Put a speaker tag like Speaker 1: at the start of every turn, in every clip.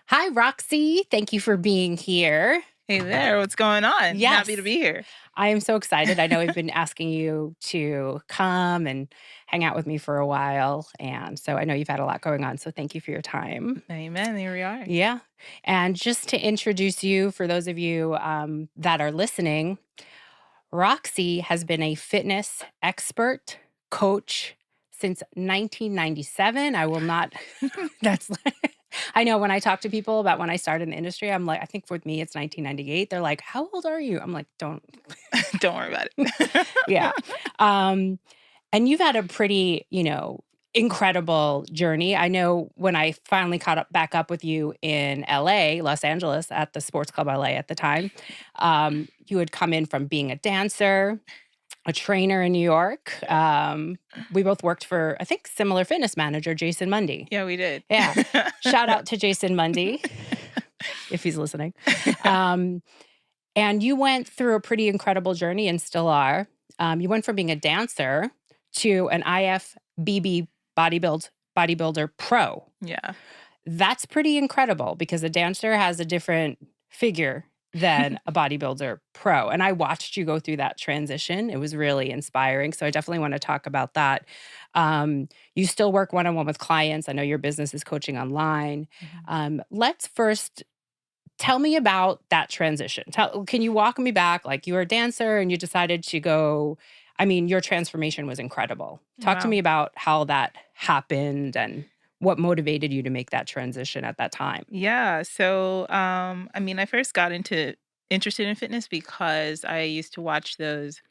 Speaker 1: Hi, Roxie. Thank you for being here.
Speaker 2: Hey there, what's going on?
Speaker 1: Yes.
Speaker 2: Happy to be here.
Speaker 1: I am so excited. I know I've been asking you to come and hang out with me for a while. And so I know you've had a lot going on. So thank you for your time.
Speaker 2: Amen. Here we are.
Speaker 1: Yeah. And just to introduce you, for those of you that are listening, Roxie has been a fitness expert, coach since 1997. I will not, that's, I know when I talk to people about when I started in the industry, I'm like, I think with me, it's 1998. They're like, how old are you? I'm like, don't.
Speaker 2: Don't worry about it.
Speaker 1: Yeah. And you've had a pretty, incredible journey. I know when I finally back up with you in LA, Los Angeles, at the Sports Club LA at the time, you had come in from being a dancer, a trainer in New York. We both worked for, I think, similar fitness manager, Jason Mundy.
Speaker 2: Yeah, we did.
Speaker 1: Yeah. Shout out to Jason Mundy, if he's listening. And you went through a pretty incredible journey and still are. You went from being a dancer to an IFBB bodybuilder pro.
Speaker 2: Yeah.
Speaker 1: That's pretty incredible because a dancer has a different figure than a bodybuilder pro. And I watched you go through that transition. It was really inspiring. So I definitely want to talk about that. You still work one-on-one with clients. I know your business is coaching online. Let's first tell me about that transition. Can you walk me back? Like, you were a dancer and you decided to go, your transformation was incredible. Talk to me about how that happened and what motivated you to make that transition at that time.
Speaker 2: Yeah. So, I first got interested in fitness because I used to watch those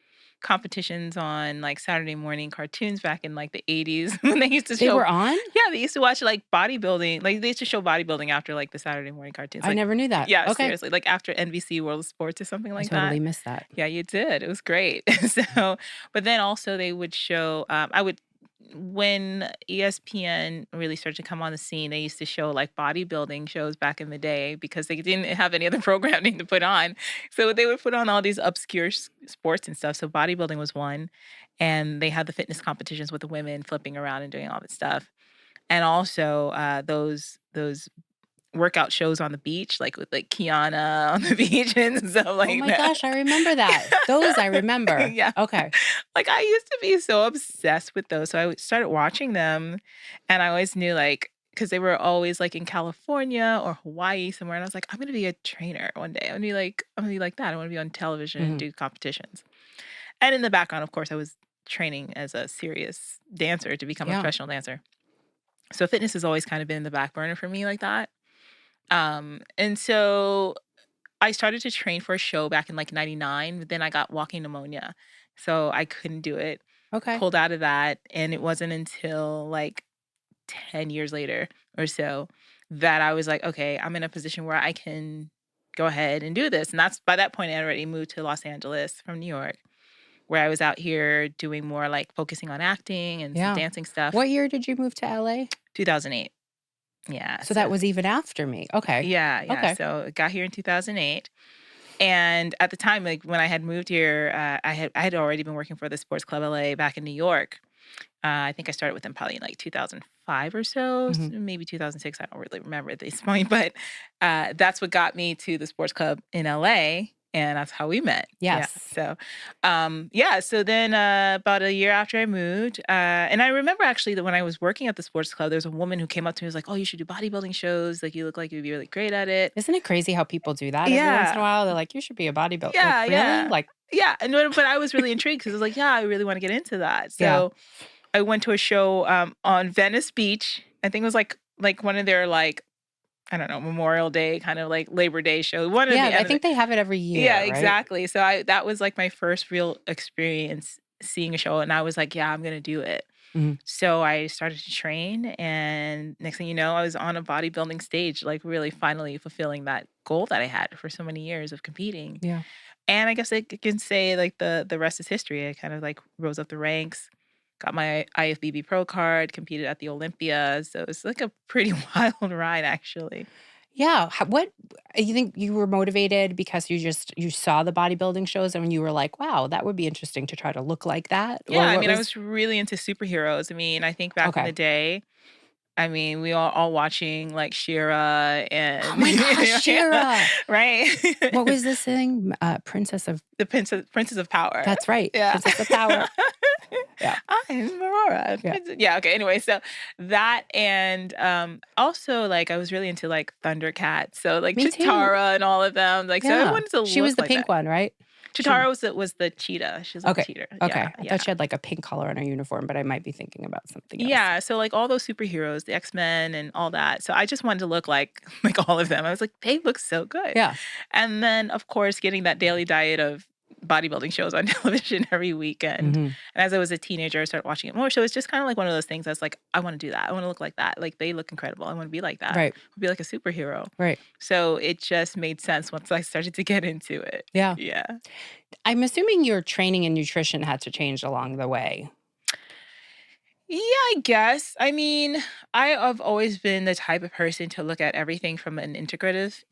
Speaker 2: competitions on like Saturday morning cartoons back in like the 80s when they used to show.
Speaker 1: They were on?
Speaker 2: Yeah, they used to watch like bodybuilding. Like they used to show bodybuilding after like the Saturday morning cartoons.
Speaker 1: I
Speaker 2: Like,
Speaker 1: never knew that.
Speaker 2: yeah,
Speaker 1: Okay.
Speaker 2: seriously. Like after NBC World of Sports or something like
Speaker 1: I totally
Speaker 2: that.
Speaker 1: missed that.
Speaker 2: Yeah, you did. It was great. But then also they would show, when ESPN really started to come on the scene, they used to show like bodybuilding shows back in the day because they didn't have any other programming to put on. So they would put on all these obscure sports and stuff. So bodybuilding was one. And they had the fitness competitions with the women flipping around and doing all that stuff. And also those workout shows on the beach, like with like Kiana on the beach and stuff like that.
Speaker 1: Oh my gosh, I remember that. Those I remember.
Speaker 2: Yeah.
Speaker 1: Okay.
Speaker 2: Like I used to be so obsessed with those. So I started watching them and I always knew like, because they were always like in California or Hawaii somewhere. And I was like, I'm going to be a trainer one day. I'm going to be like that. I want to be on television and do competitions. And in the background, of course, I was training as a serious dancer to become a professional dancer. So fitness has always kind of been in the back burner for me like that. And so I started to train for a show back in like 99, but then I got walking pneumonia. So I couldn't do it.
Speaker 1: Okay.
Speaker 2: Pulled out of that. And it wasn't until like 10 years later or so that I was like, okay, I'm in a position where I can go ahead and do this. And that's by that point, I already moved to Los Angeles from New York, where I was out here doing more like focusing on acting and some dancing stuff.
Speaker 1: What year did you move to LA?
Speaker 2: 2008. Yeah.
Speaker 1: So that was even after me. Okay.
Speaker 2: Yeah.
Speaker 1: Okay.
Speaker 2: So I got here in 2008. And at the time, like when I had moved here, I had already been working for the Sports Club LA back in New York. I think I started with them probably in like 2005 or so, maybe 2006. I don't really remember at this point, but that's what got me to the Sports Club in LA. And that's how we met.
Speaker 1: Yes.
Speaker 2: Yeah. So then about a year after I moved, and I remember actually that when I was working at the sports club, there was a woman who came up to me and was like, oh, you should do bodybuilding shows. Like, you look like you'd be really great at it.
Speaker 1: Isn't it crazy how people do that every once in a while? They're like, you should be a bodybuilder.
Speaker 2: Yeah,
Speaker 1: like, really?
Speaker 2: yeah.
Speaker 1: Like,
Speaker 2: yeah. But I was really intrigued because I was like, yeah, I really want to get into that. So I went to a show on Venice Beach. I think it was like one of their like, I don't know, Memorial Day, kind of like Labor Day show.
Speaker 1: I think they have it every year.
Speaker 2: Yeah,
Speaker 1: right?
Speaker 2: exactly. So that was like my first real experience seeing a show. And I was like, yeah, I'm going to do it. So I started to train. And next thing you know, I was on a bodybuilding stage, like really finally fulfilling that goal that I had for so many years of competing.
Speaker 1: Yeah.
Speaker 2: And I guess I can say like the rest is history. I kind of like rose up the ranks. Got my IFBB Pro card, competed at the Olympia. So it's like a pretty wild ride, actually.
Speaker 1: Yeah. What you think you were motivated because you saw the bodybuilding shows and you were like, wow, that would be interesting to try to look like that?
Speaker 2: Yeah, I was really into superheroes. I think back in the day, I mean, we are all watching like Shira
Speaker 1: Oh
Speaker 2: and
Speaker 1: my gosh, Shira.
Speaker 2: right?
Speaker 1: What was this thing? Princess of
Speaker 2: The Princess of Power.
Speaker 1: That's right.
Speaker 2: Yeah.
Speaker 1: Princess of Power. Yeah.
Speaker 2: I'm Aurora.
Speaker 1: Yeah.
Speaker 2: Yeah, okay. Anyway, so that and also like I was really into like Thundercats. So like
Speaker 1: Me too.
Speaker 2: Chitara and all of them. Like so I
Speaker 1: Yeah.
Speaker 2: wanted to
Speaker 1: She was
Speaker 2: look
Speaker 1: the
Speaker 2: like
Speaker 1: pink
Speaker 2: that.
Speaker 1: one, right? She
Speaker 2: Chitara was the cheetah. She was like a
Speaker 1: Okay.
Speaker 2: cheetah. Yeah,
Speaker 1: Okay. I
Speaker 2: yeah.
Speaker 1: thought she had like a pink color on her uniform, but I might be thinking about something else.
Speaker 2: Yeah, so like all those superheroes, the X-Men and all that. So I just wanted to look like like all of them. I was like, they look so good.
Speaker 1: Yeah.
Speaker 2: And then of course getting that daily diet of bodybuilding shows on television every weekend.
Speaker 1: Mhm.
Speaker 2: And as I was a teenager, I started watching it more. So it's just kind of like one of those things that's like, I want to do that. I want to look like that. Like they look incredible. I want to be like that.
Speaker 1: Right.
Speaker 2: Be like a superhero.
Speaker 1: Right.
Speaker 2: So it just made sense once I started to get into it.
Speaker 1: Yeah.
Speaker 2: Yeah.
Speaker 1: I'm assuming your training and nutrition had to change along the way.
Speaker 2: Yeah, I guess. I mean, I have always been the type of person to look at everything from an integrative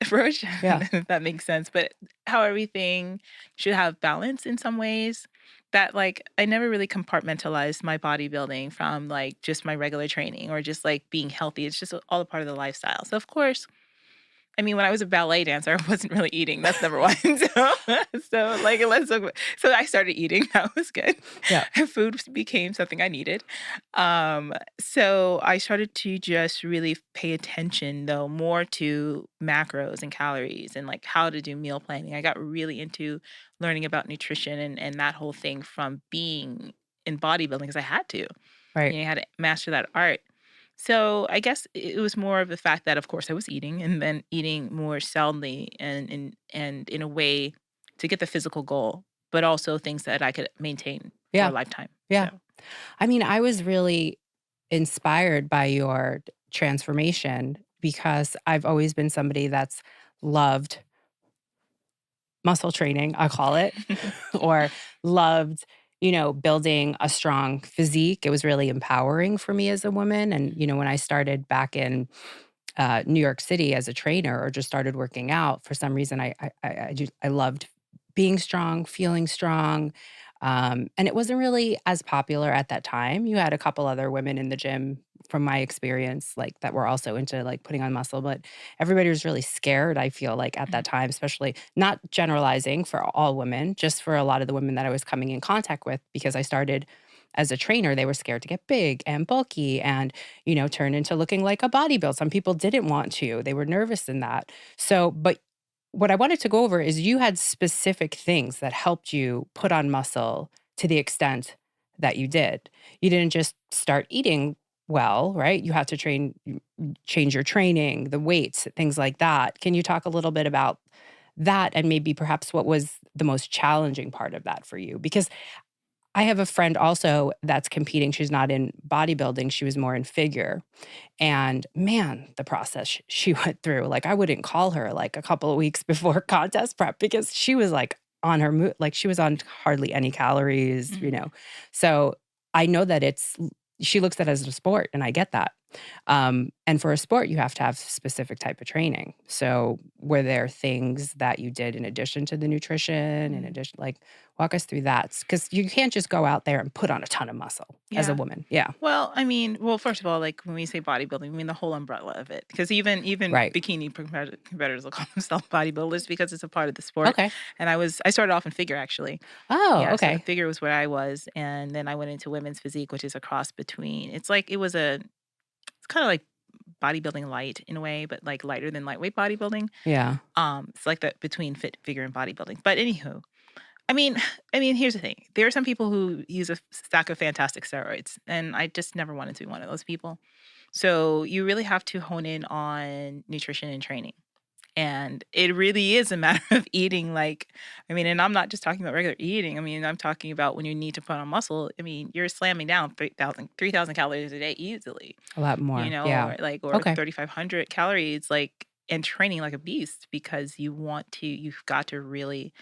Speaker 2: approach.
Speaker 1: Yeah.
Speaker 2: If that makes sense. But how everything should have balance in some ways. That like I never really compartmentalized my bodybuilding from like just my regular training or just like being healthy. It's just all a part of the lifestyle. So of course, I mean, when I was a ballet dancer, I wasn't really eating. That's number one. So like, so I started eating. That was good.
Speaker 1: Yeah.
Speaker 2: Food became something I needed. So I started to just really pay attention, though, more to macros and calories and like how to do meal planning. I got really into learning about nutrition and that whole thing from being in bodybuilding because I had to.
Speaker 1: Right.
Speaker 2: You know, I had to master that art. So I guess it was more of the fact that, of course, I was eating and then eating more soundly and in a way to get the physical goal, but also things that I could maintain for
Speaker 1: Yeah.
Speaker 2: a lifetime.
Speaker 1: Yeah.
Speaker 2: So,
Speaker 1: I mean, I was really inspired by your transformation because I've always been somebody that's loved muscle training, I call it, or loved, building a strong physique. It was really empowering for me as a woman. And, when I started back in New York City as a trainer or just started working out, for some reason, I loved being strong, feeling strong. And it wasn't really as popular at that time. You had a couple other women in the gym from my experience, like that were also into like putting on muscle, but everybody was really scared, I feel like at that time, especially not generalizing for all women, just for a lot of the women that I was coming in contact with, because I started as a trainer, they were scared to get big and bulky and, turn into looking like a bodybuilder. Some people didn't want to, they were nervous in that. So, but what I wanted to go over is you had specific things that helped you put on muscle to the extent that you did. You didn't just start eating well, right? You had to change your training, the weights, things like that. Can you talk a little bit about that and maybe perhaps what was the most challenging part of that for you? Because I have a friend also that's competing. She's not in bodybuilding, she was more in figure. And man, the process she went through, like I wouldn't call her like a couple of weeks before contest prep because she was like on her mood, like she was on hardly any calories. So I know that she looks at it as a sport and I get that. And for a sport, you have to have specific type of training. So were there things that you did in addition to the nutrition, in addition, like walk us through that? Because you can't just go out there and put on a ton of muscle as a
Speaker 2: yeah.
Speaker 1: woman. Yeah.
Speaker 2: Well, I mean, first of all, like when we say bodybuilding, we mean the whole umbrella of it. Because even
Speaker 1: Right.
Speaker 2: bikini competitors will call themselves bodybuilders because it's a part of the sport.
Speaker 1: Okay.
Speaker 2: And I started off in figure actually.
Speaker 1: Oh,
Speaker 2: Yeah, so
Speaker 1: okay.
Speaker 2: figure was where I was, and then I went into women's physique, which is a cross between. It's kind of like bodybuilding light in a way, but like lighter than lightweight bodybuilding.
Speaker 1: Yeah.
Speaker 2: It's like that between fit figure and bodybuilding. But anywho, I mean, here's the thing. There are some people who use a stack of fantastic steroids, and I just never wanted to be one of those people. So you really have to hone in on nutrition and training. And it really is a matter of eating like, and I'm not just talking about regular eating. I'm talking about when you need to put on muscle. You're slamming down 3,000 calories a day easily,
Speaker 1: A lot more. Yeah.
Speaker 2: or
Speaker 1: Okay.
Speaker 2: 3,500 calories, like, and training like a beast because you've got to really,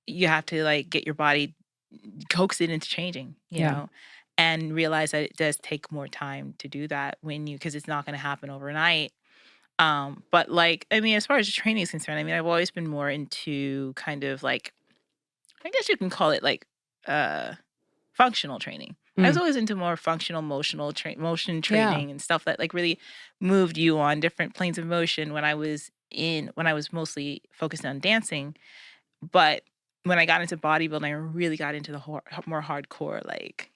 Speaker 2: you have to like get your body, coax it into changing,
Speaker 1: Yeah.
Speaker 2: and realize that it does take more time to do that because it's not going to happen overnight. But like, as far as training is concerned, I've always been more into kind of like, I guess you can call it like functional training. I was
Speaker 1: Mm.
Speaker 2: always into more functional motion
Speaker 1: Yeah.
Speaker 2: training and stuff that like really moved you on different planes of motion when I was mostly focused on dancing. But when I got into bodybuilding, I really got into the more hardcore, like,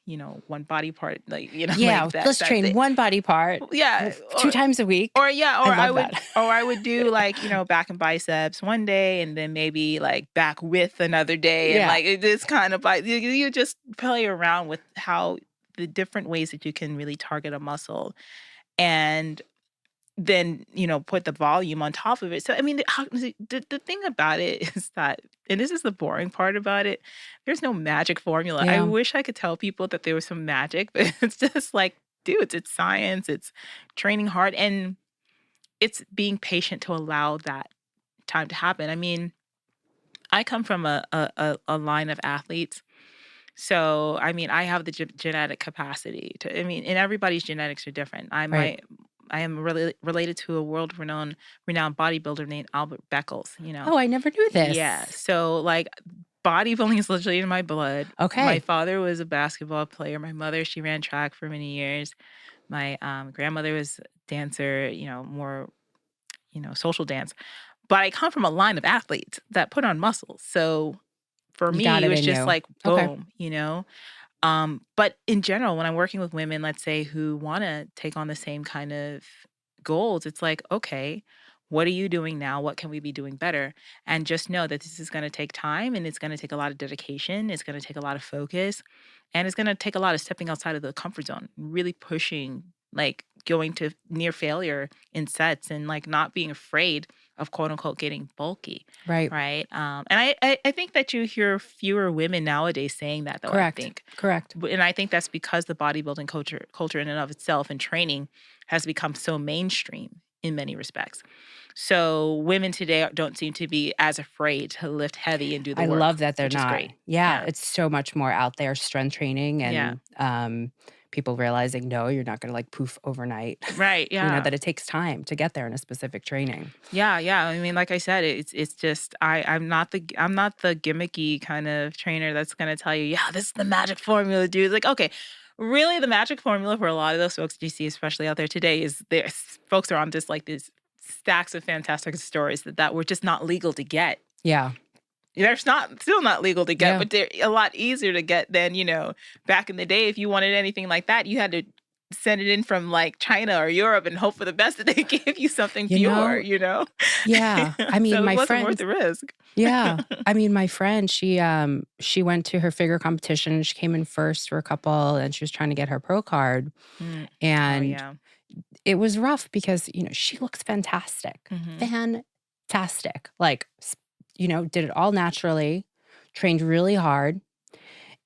Speaker 2: one body part, like,
Speaker 1: Yeah.
Speaker 2: like that
Speaker 1: Let's
Speaker 2: that
Speaker 1: train
Speaker 2: thing.
Speaker 1: one body part
Speaker 2: Yeah,
Speaker 1: 2 times a week.
Speaker 2: or yeah,
Speaker 1: I love that.
Speaker 2: or I would do like, back and biceps one day and then maybe like back with another day and
Speaker 1: Yeah.
Speaker 2: like it just kind of like you just play around with how the different ways that you can really target a muscle and then, put the volume on top of it. So I mean, the thing about it is that, and this is the boring part about it, there's no magic formula. I
Speaker 1: Yeah.
Speaker 2: wish I could tell people that there was some magic, but it's just like, dude, it's science, it's training hard, and it's being patient to allow that time to happen. I mean, I come from a line of athletes. So, I mean, I have the genetic capacity to, I mean, and everybody's genetics are different.
Speaker 1: Right.
Speaker 2: I am really related to a renowned bodybuilder named Albert Beckles,
Speaker 1: Oh, I never knew
Speaker 2: Yeah.
Speaker 1: this.
Speaker 2: So, like, bodybuilding is literally in my blood. My
Speaker 1: Okay.
Speaker 2: father was a basketball player. My mother, she ran track for many years. My grandmother was a dancer, more, social dance. But I come from a line of athletes that put on muscles. So for
Speaker 1: You got
Speaker 2: me, it
Speaker 1: it
Speaker 2: was
Speaker 1: in
Speaker 2: just
Speaker 1: you.
Speaker 2: like
Speaker 1: Okay.
Speaker 2: boom. But in general, when I'm working with women, let's say who want to take on the same kind of goals, it's like, okay, what are you doing now? What can we be doing better? And just know that this is going to take time and it's going to take a lot of dedication. It's going to take a lot of focus and it's going to take a lot of stepping outside of the comfort zone, really pushing, like going to near failure in sets and like not being afraid of quote unquote getting bulky.
Speaker 1: Right.
Speaker 2: Right. And I think that you hear fewer women nowadays saying that, though, I
Speaker 1: Correct.
Speaker 2: think.
Speaker 1: Correct.
Speaker 2: And I think that's because the bodybuilding culture in and of itself and training has become so mainstream in many respects. So women today don't seem to be as afraid to lift heavy and do the
Speaker 1: I love
Speaker 2: work,
Speaker 1: that they're
Speaker 2: which is
Speaker 1: not.
Speaker 2: great.
Speaker 1: Yeah,
Speaker 2: Yeah.
Speaker 1: it's so much more out there, strength training
Speaker 2: Yeah.
Speaker 1: and people realizing, no, you're not gonna like poof overnight.
Speaker 2: Right. Yeah.
Speaker 1: That it takes time to get there in a specific training.
Speaker 2: Yeah, yeah. I mean, like I said, it's just I'm not the gimmicky kind of trainer that's gonna tell you, yeah, this is the magic formula, dude. It's like, okay, really, the magic formula for a lot of those folks you see, especially out there today, is there's folks are on just like these stacks of fantastic stories that were just not legal to get.
Speaker 1: Yeah.
Speaker 2: There's not still not legal to get,
Speaker 1: Yeah.
Speaker 2: but they're a lot easier to get than, back in the day. If you wanted anything like that, you had to send it in from like China or Europe and hope for the best that they give you something
Speaker 1: You
Speaker 2: pure,
Speaker 1: know, yeah. I mean,
Speaker 2: So it
Speaker 1: my
Speaker 2: wasn't worth
Speaker 1: friend,
Speaker 2: the risk.
Speaker 1: yeah. I mean, my friend, she went to her figure competition. She came in first for a couple and she was trying to get her pro card.
Speaker 2: Mm. Oh
Speaker 1: And
Speaker 2: yeah.
Speaker 1: it was rough because, she looks fantastic.
Speaker 2: Mhm.
Speaker 1: Fantastic. Like, did it all naturally, trained really hard.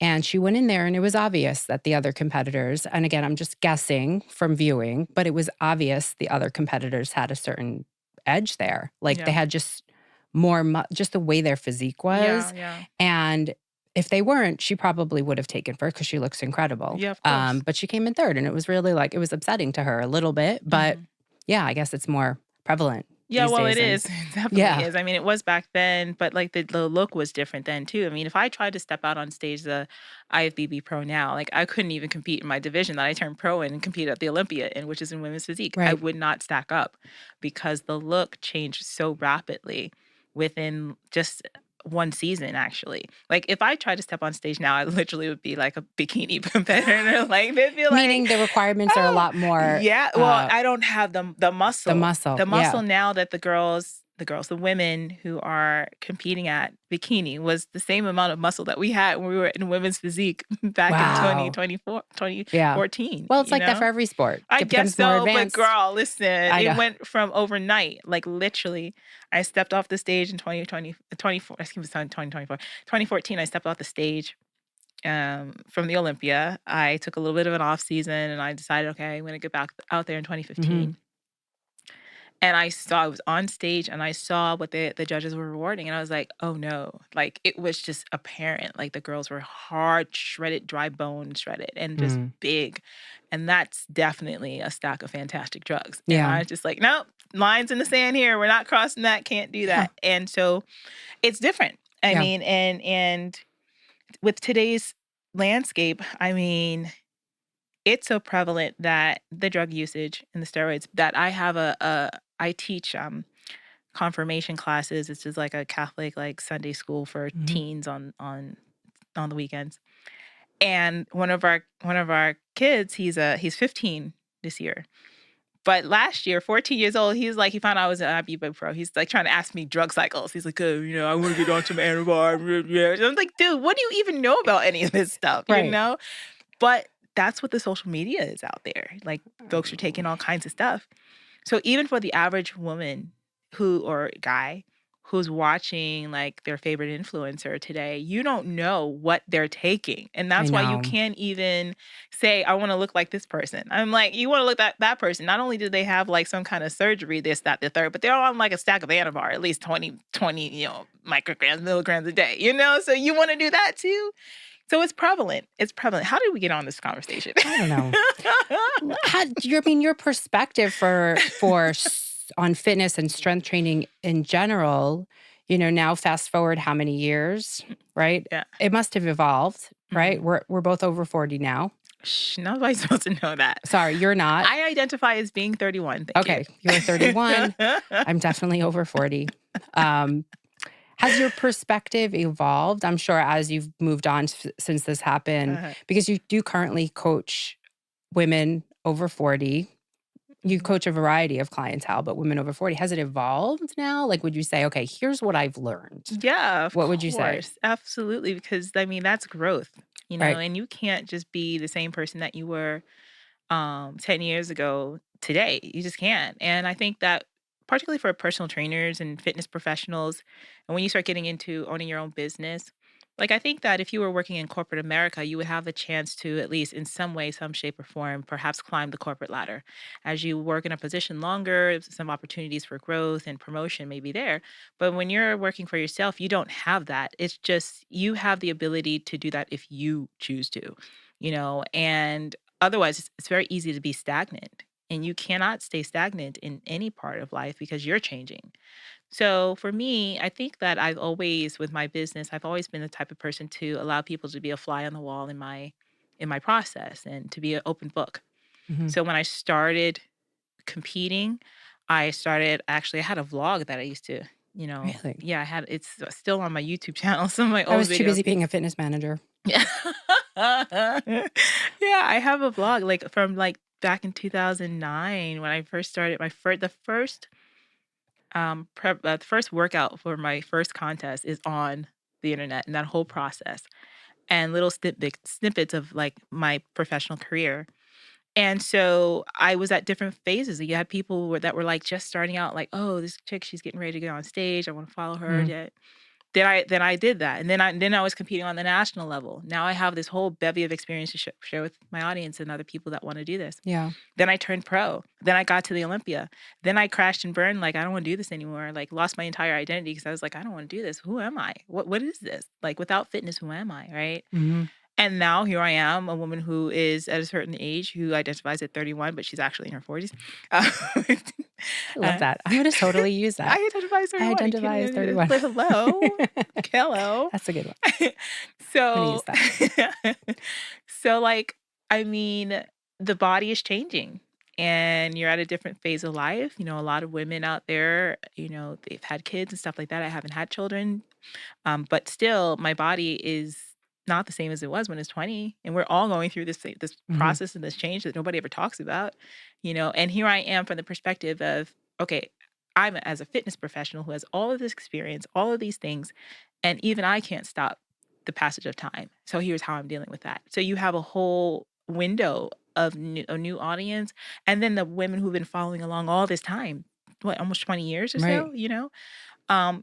Speaker 1: And she went in there and it was obvious that the other competitors, and again, I'm just guessing from viewing, but it was obvious the other competitors had a certain edge there. Like they
Speaker 2: Yeah.
Speaker 1: had just more, just the way their physique
Speaker 2: Yeah,
Speaker 1: was.
Speaker 2: yeah.
Speaker 1: And if they weren't, she probably would have taken first because she looks incredible.
Speaker 2: Yeah, of course.
Speaker 1: But she came in third and it was really like, it was upsetting to her a little bit. But
Speaker 2: Mhm.
Speaker 1: yeah, I guess it's more prevalent
Speaker 2: Yeah,
Speaker 1: these
Speaker 2: well, it
Speaker 1: days. And
Speaker 2: is. It definitely
Speaker 1: yeah,
Speaker 2: is. I mean, it was back then, but like the look was different then too. I mean, if I tried to step out on stage the IFBB Pro now, like I couldn't even compete in my division that I turned pro in and compete at the Olympia in, which is in women's physique. I
Speaker 1: right.
Speaker 2: would not stack up because the look changed so rapidly within just one season, actually. Like if I tried to step on stage now, I literally would be like a bikini competitor. Like they'd be like,
Speaker 1: Meaning the requirements are a
Speaker 2: oh,
Speaker 1: lot more
Speaker 2: yeah. Well, I don't have the
Speaker 1: the
Speaker 2: muscle.
Speaker 1: muscle.
Speaker 2: The
Speaker 1: Yeah.
Speaker 2: muscle now that the women who are competing at bikini was the same amount of muscle that we had when we were in women's physique back in
Speaker 1: Wow. Yeah.
Speaker 2: 2014,
Speaker 1: Well, it's like that for every sport.
Speaker 2: I
Speaker 1: It
Speaker 2: guess
Speaker 1: becomes more
Speaker 2: so, but
Speaker 1: advanced.
Speaker 2: girl, listen,
Speaker 1: I
Speaker 2: it
Speaker 1: know.
Speaker 2: went from overnight. Like literally, I stepped off the stage in 2020, 24, excuse me, 2024, 2014. I stepped off the stage from the Olympia. I took a little bit of an off season and I decided, okay, I'm going to get back out there in
Speaker 1: Mhm.
Speaker 2: 2015. And I was on stage and I saw what the judges were rewarding. And I was like, oh no. Like it was just apparent. Like the girls were hard, shredded, dry bone shredded, and just
Speaker 1: Mm.
Speaker 2: big. And that's definitely a stack of fantastic drugs. And
Speaker 1: Yeah.
Speaker 2: I was just like, nope, lines in the sand here. We're not crossing that. Can't do
Speaker 1: Yeah.
Speaker 2: that. And so it's different. I
Speaker 1: Yeah.
Speaker 2: mean, and with today's landscape, I mean, it's so prevalent that the drug usage and the steroids that I have I teach confirmation classes. It's just like a Catholic like Sunday school for
Speaker 1: Mhm.
Speaker 2: teens on the weekends. And one of our kids, he's 15 this year. But last year, 14 years old, he found out I was an IFBB Pro. He's like trying to ask me drug cycles. He's like, oh, I want to get on some antibiotics. Yeah. And I'm like, dude, what do you even know about any of this stuff?
Speaker 1: Right.
Speaker 2: But that's what the social media is out there. Like folks are taking all kinds of stuff. So even for the average woman or guy who's watching like their favorite influencer today, you don't know what they're taking. And
Speaker 1: I
Speaker 2: that's why you
Speaker 1: know.
Speaker 2: can't even say, I want to look like this person. I'm like, you want to look like that person. Not only do they have like some kind of surgery, this, that, the third, but they're on like a stack of Anavar, at least 20, micrograms, milligrams a day, So you want to do that too? So it's prevalent. It's prevalent. How did we get on this conversation?
Speaker 1: I don't know. Your perspective on fitness and strength training in general, now fast forward how many years, right?
Speaker 2: Yeah.
Speaker 1: It must have evolved, right?
Speaker 2: Mhm.
Speaker 1: We're both over 40 now.
Speaker 2: Shh, nobody's supposed to know that.
Speaker 1: Sorry, you're not.
Speaker 2: I identify as being 31. Thank
Speaker 1: Okay, you're 31. I'm definitely over 40. Has your perspective evolved? I'm sure as you've moved on since this happened,
Speaker 2: Uh-huh.
Speaker 1: because you do currently coach women over 40. You
Speaker 2: Mhm.
Speaker 1: coach a variety of clientele, but women over 40. Has it evolved now? Like, would you say, okay, here's what I've learned?
Speaker 2: Yeah, of
Speaker 1: What would you say?
Speaker 2: course. Absolutely. Because I mean, that's growth,
Speaker 1: Right.
Speaker 2: and you can't just be the same person that you were 10 years ago today. You just can't. And I think that particularly for personal trainers and fitness professionals, and when you start getting into owning your own business, like I think that if you were working in corporate America, you would have the chance to at least in some way, some shape or form, perhaps climb the corporate ladder. As you work in a position longer, some opportunities for growth and promotion may be there. But when you're working for yourself, you don't have that. It's just you have the ability to do that if you choose to, and otherwise, it's very easy to be stagnant, and you cannot stay stagnant in any part of life because you're changing. So for me, I think that with my business, I've always been the type of person to allow people to be a fly on the wall in my process and to be an open book.
Speaker 1: Mhm.
Speaker 2: So when I started competing, I had a vlog that I used to,
Speaker 1: Really?
Speaker 2: yeah, it's still on my YouTube channel, some of my
Speaker 1: I
Speaker 2: old
Speaker 1: was too
Speaker 2: videos.
Speaker 1: busy being a fitness manager.
Speaker 2: Yeah. Yeah, I have a vlog, like, from, like, back in 2009 when I first started the first workout for my first contest is on the internet and that whole process, and little snippets of, like, my professional career. And so I was at different phases. You had people that were, like, just starting out, like, "Oh, this chick, she's getting ready to get on stage. I wanna follow her."
Speaker 1: Mhm.
Speaker 2: Yeah. Then I did that, and then I was competing on the national level. Now I have this whole bevy of experience to share with my audience and other people that wanna do this.
Speaker 1: Yeah.
Speaker 2: Then I turned pro. Then I got to the Olympia. Then I crashed and burned, like, I don't wanna do this anymore, like, lost my entire identity because I was like, "I don't wanna do this. Who am I? What is this? Like, without fitness, who am I?" Right?
Speaker 1: Mhm.
Speaker 2: And now here I am, a woman who is at a certain age, who identifies at 31, but she's actually in her 40s. Uh,
Speaker 1: I love
Speaker 2: uh,
Speaker 1: that. I'm gonna totally use that.
Speaker 2: I identify as
Speaker 1: I
Speaker 2: 31.
Speaker 1: identify as 31.
Speaker 2: But hello. Hello.
Speaker 1: That's a good one. I'm gonna use
Speaker 2: So,
Speaker 1: that.
Speaker 2: so like, I mean, the body is changing and you're at a different phase of life. A lot of women out there, they've had kids and stuff like that. I haven't had children. But still, my body is not the same as it was when it's 20. And we're all going through this
Speaker 1: Mhm.
Speaker 2: process and this change that nobody ever talks about. And here I am from the perspective of, okay, I'm as a fitness professional who has all of this experience, all of these things, and even I can't stop the passage of time. So here's how I'm dealing with that. So you have a whole window of a new audience, and then the women who've been following along all this time, what, almost 20 years or
Speaker 1: Right.
Speaker 2: so.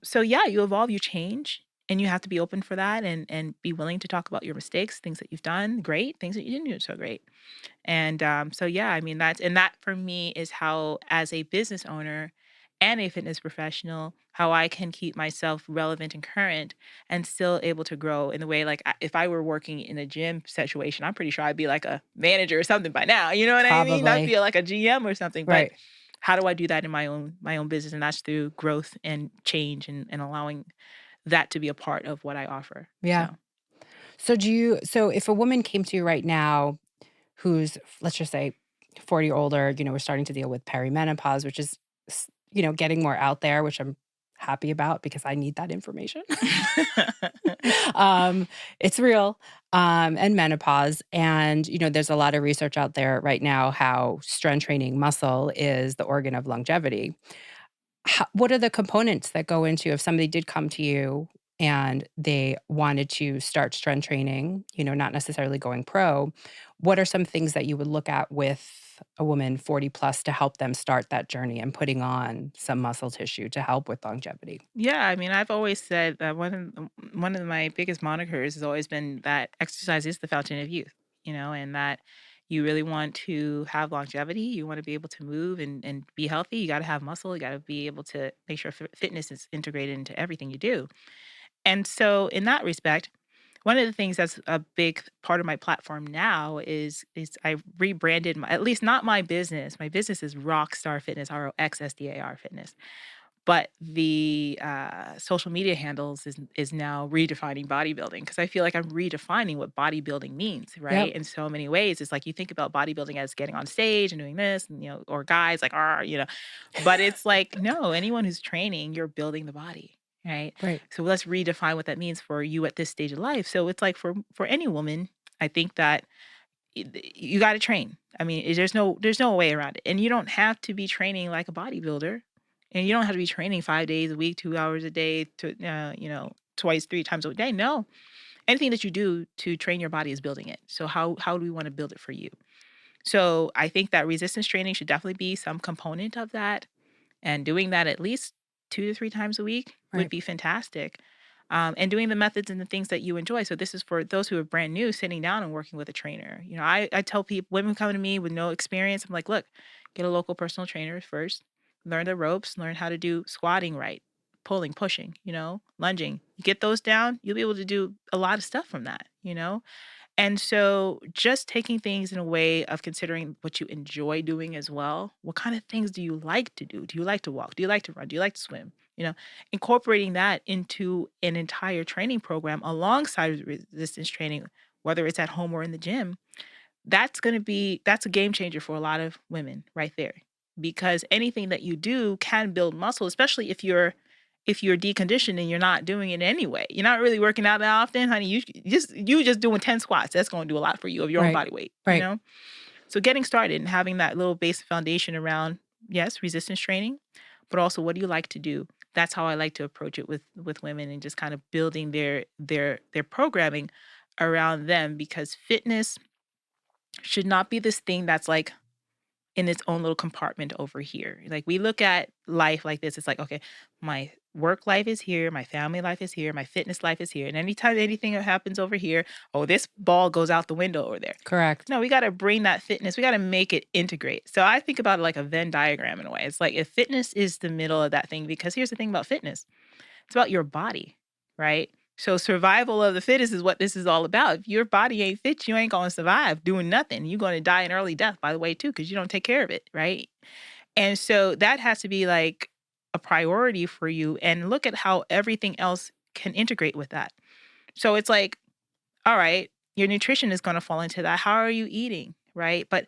Speaker 2: So yeah, you evolve, you change, and you have to be open for that and be willing to talk about your mistakes, things that you've done great, things that you didn't do so great. And so yeah, I mean that for me is how, as a business owner and a fitness professional, how I can keep myself relevant and current and still able to grow in the way, like, if I were working in a gym situation, I'm pretty sure I'd be like a manager or something by now. You know what I mean? I'd
Speaker 1: Probably.
Speaker 2: be like a GM or something. But
Speaker 1: Right.
Speaker 2: how do I do that in my own business? And that's through growth and change and allowing that to be a part of what I offer.
Speaker 1: Yeah.
Speaker 2: So
Speaker 1: So if a woman came to you right now, who's, let's just say, 40 or older, we're starting to deal with perimenopause, which is, getting more out there, which I'm happy about because I need that information. um, it's real, and menopause. And, there's a lot of research out there right now how strength training muscle is the organ of longevity. What are the components that go into if somebody did come to you and they wanted to start strength training, not necessarily going pro? What are some things that you would look at with a woman 40 plus to help them start that journey and putting on some muscle tissue to help with longevity?
Speaker 2: Yeah, I mean, I've always said that one of my biggest monikers has always been that exercise is the fountain of youth, and that you really want to have longevity, you want to be able to move and be healthy, you got to have muscle, you got to be able to make sure fitness is integrated into everything you do. And so in that respect, one of the things that's a big part of my platform now is I rebranded my, at least not my business. My business is Rockstar Fitness, ROXSDAR Fitness. But the social media handles is now redefining bodybuilding because I feel like I'm redefining what bodybuilding means, right?
Speaker 1: Yep.
Speaker 2: In so many ways, it's like you think about bodybuilding as getting on stage and doing this, and or guys like, but it's like no, anyone who's training, you're building the body, right?
Speaker 1: Right.
Speaker 2: So let's redefine what that means for you at this stage of life. So it's like for any woman, I think that you got to train. I mean, there's no way around it, and you don't have to be training like a bodybuilder, and you don't have to be training 5 days a week, 2 hours a day, to twice, 3 times a day. No, anything that you do to train your body is building it. So how do we want to build it for you? So I think that resistance training should definitely be some component of that, and doing that at least 2 to 3 times a week would
Speaker 1: Right.
Speaker 2: be fantastic. And doing the methods and the things that you enjoy. So this is for those who are brand new, sitting down and working with a trainer. I tell people, women coming to me with no experience, I'm like, look, get a local personal trainer first, learn the ropes, learn how to do squatting right, pulling, pushing, lunging. You get those down, you'll be able to do a lot of stuff from that. And so just taking things in a way of considering what you enjoy doing as well. What kind of things do you like to do? Do you like to walk? Do you like to run? Do you like to swim? Incorporating that into an entire training program alongside resistance training, whether it's at home or in the gym, that's a game changer for a lot of women right there. Because anything that you do can build muscle, especially if you're deconditioned and you're not doing it anyway. You're not really working out that often, honey. You just doing 10 squats. That's going to do a lot for you of your own
Speaker 1: Right.
Speaker 2: body weight,
Speaker 1: Right.
Speaker 2: So getting started and having that little basic foundation around, yes, resistance training, but also what do you like to do? That's how I like to approach it with women and just kind of building their programming around them because fitness should not be this thing that's like in its own little compartment over here. Like we look at life like this. It's like, okay, my work life is here, my family life is here, my fitness life is here. And anytime anything happens over here, oh, this ball goes out the window over there.
Speaker 1: Correct.
Speaker 2: No, we got to bring that fitness. We got to make it integrate. So I think about it like a Venn diagram in a way. It's like if fitness is the middle of that thing, because here's the thing about fitness. It's about your body, right? So survival of the fittest is what this is all about. If your body ain't fit, you ain't gonna survive doing nothing. You're gonna die an early death, by the way, too, because you don't take care of it, right? And so that has to be like a priority for you. And look at how everything else can integrate with that. So it's like, all right, your nutrition is gonna fall into that. How are you eating, right? But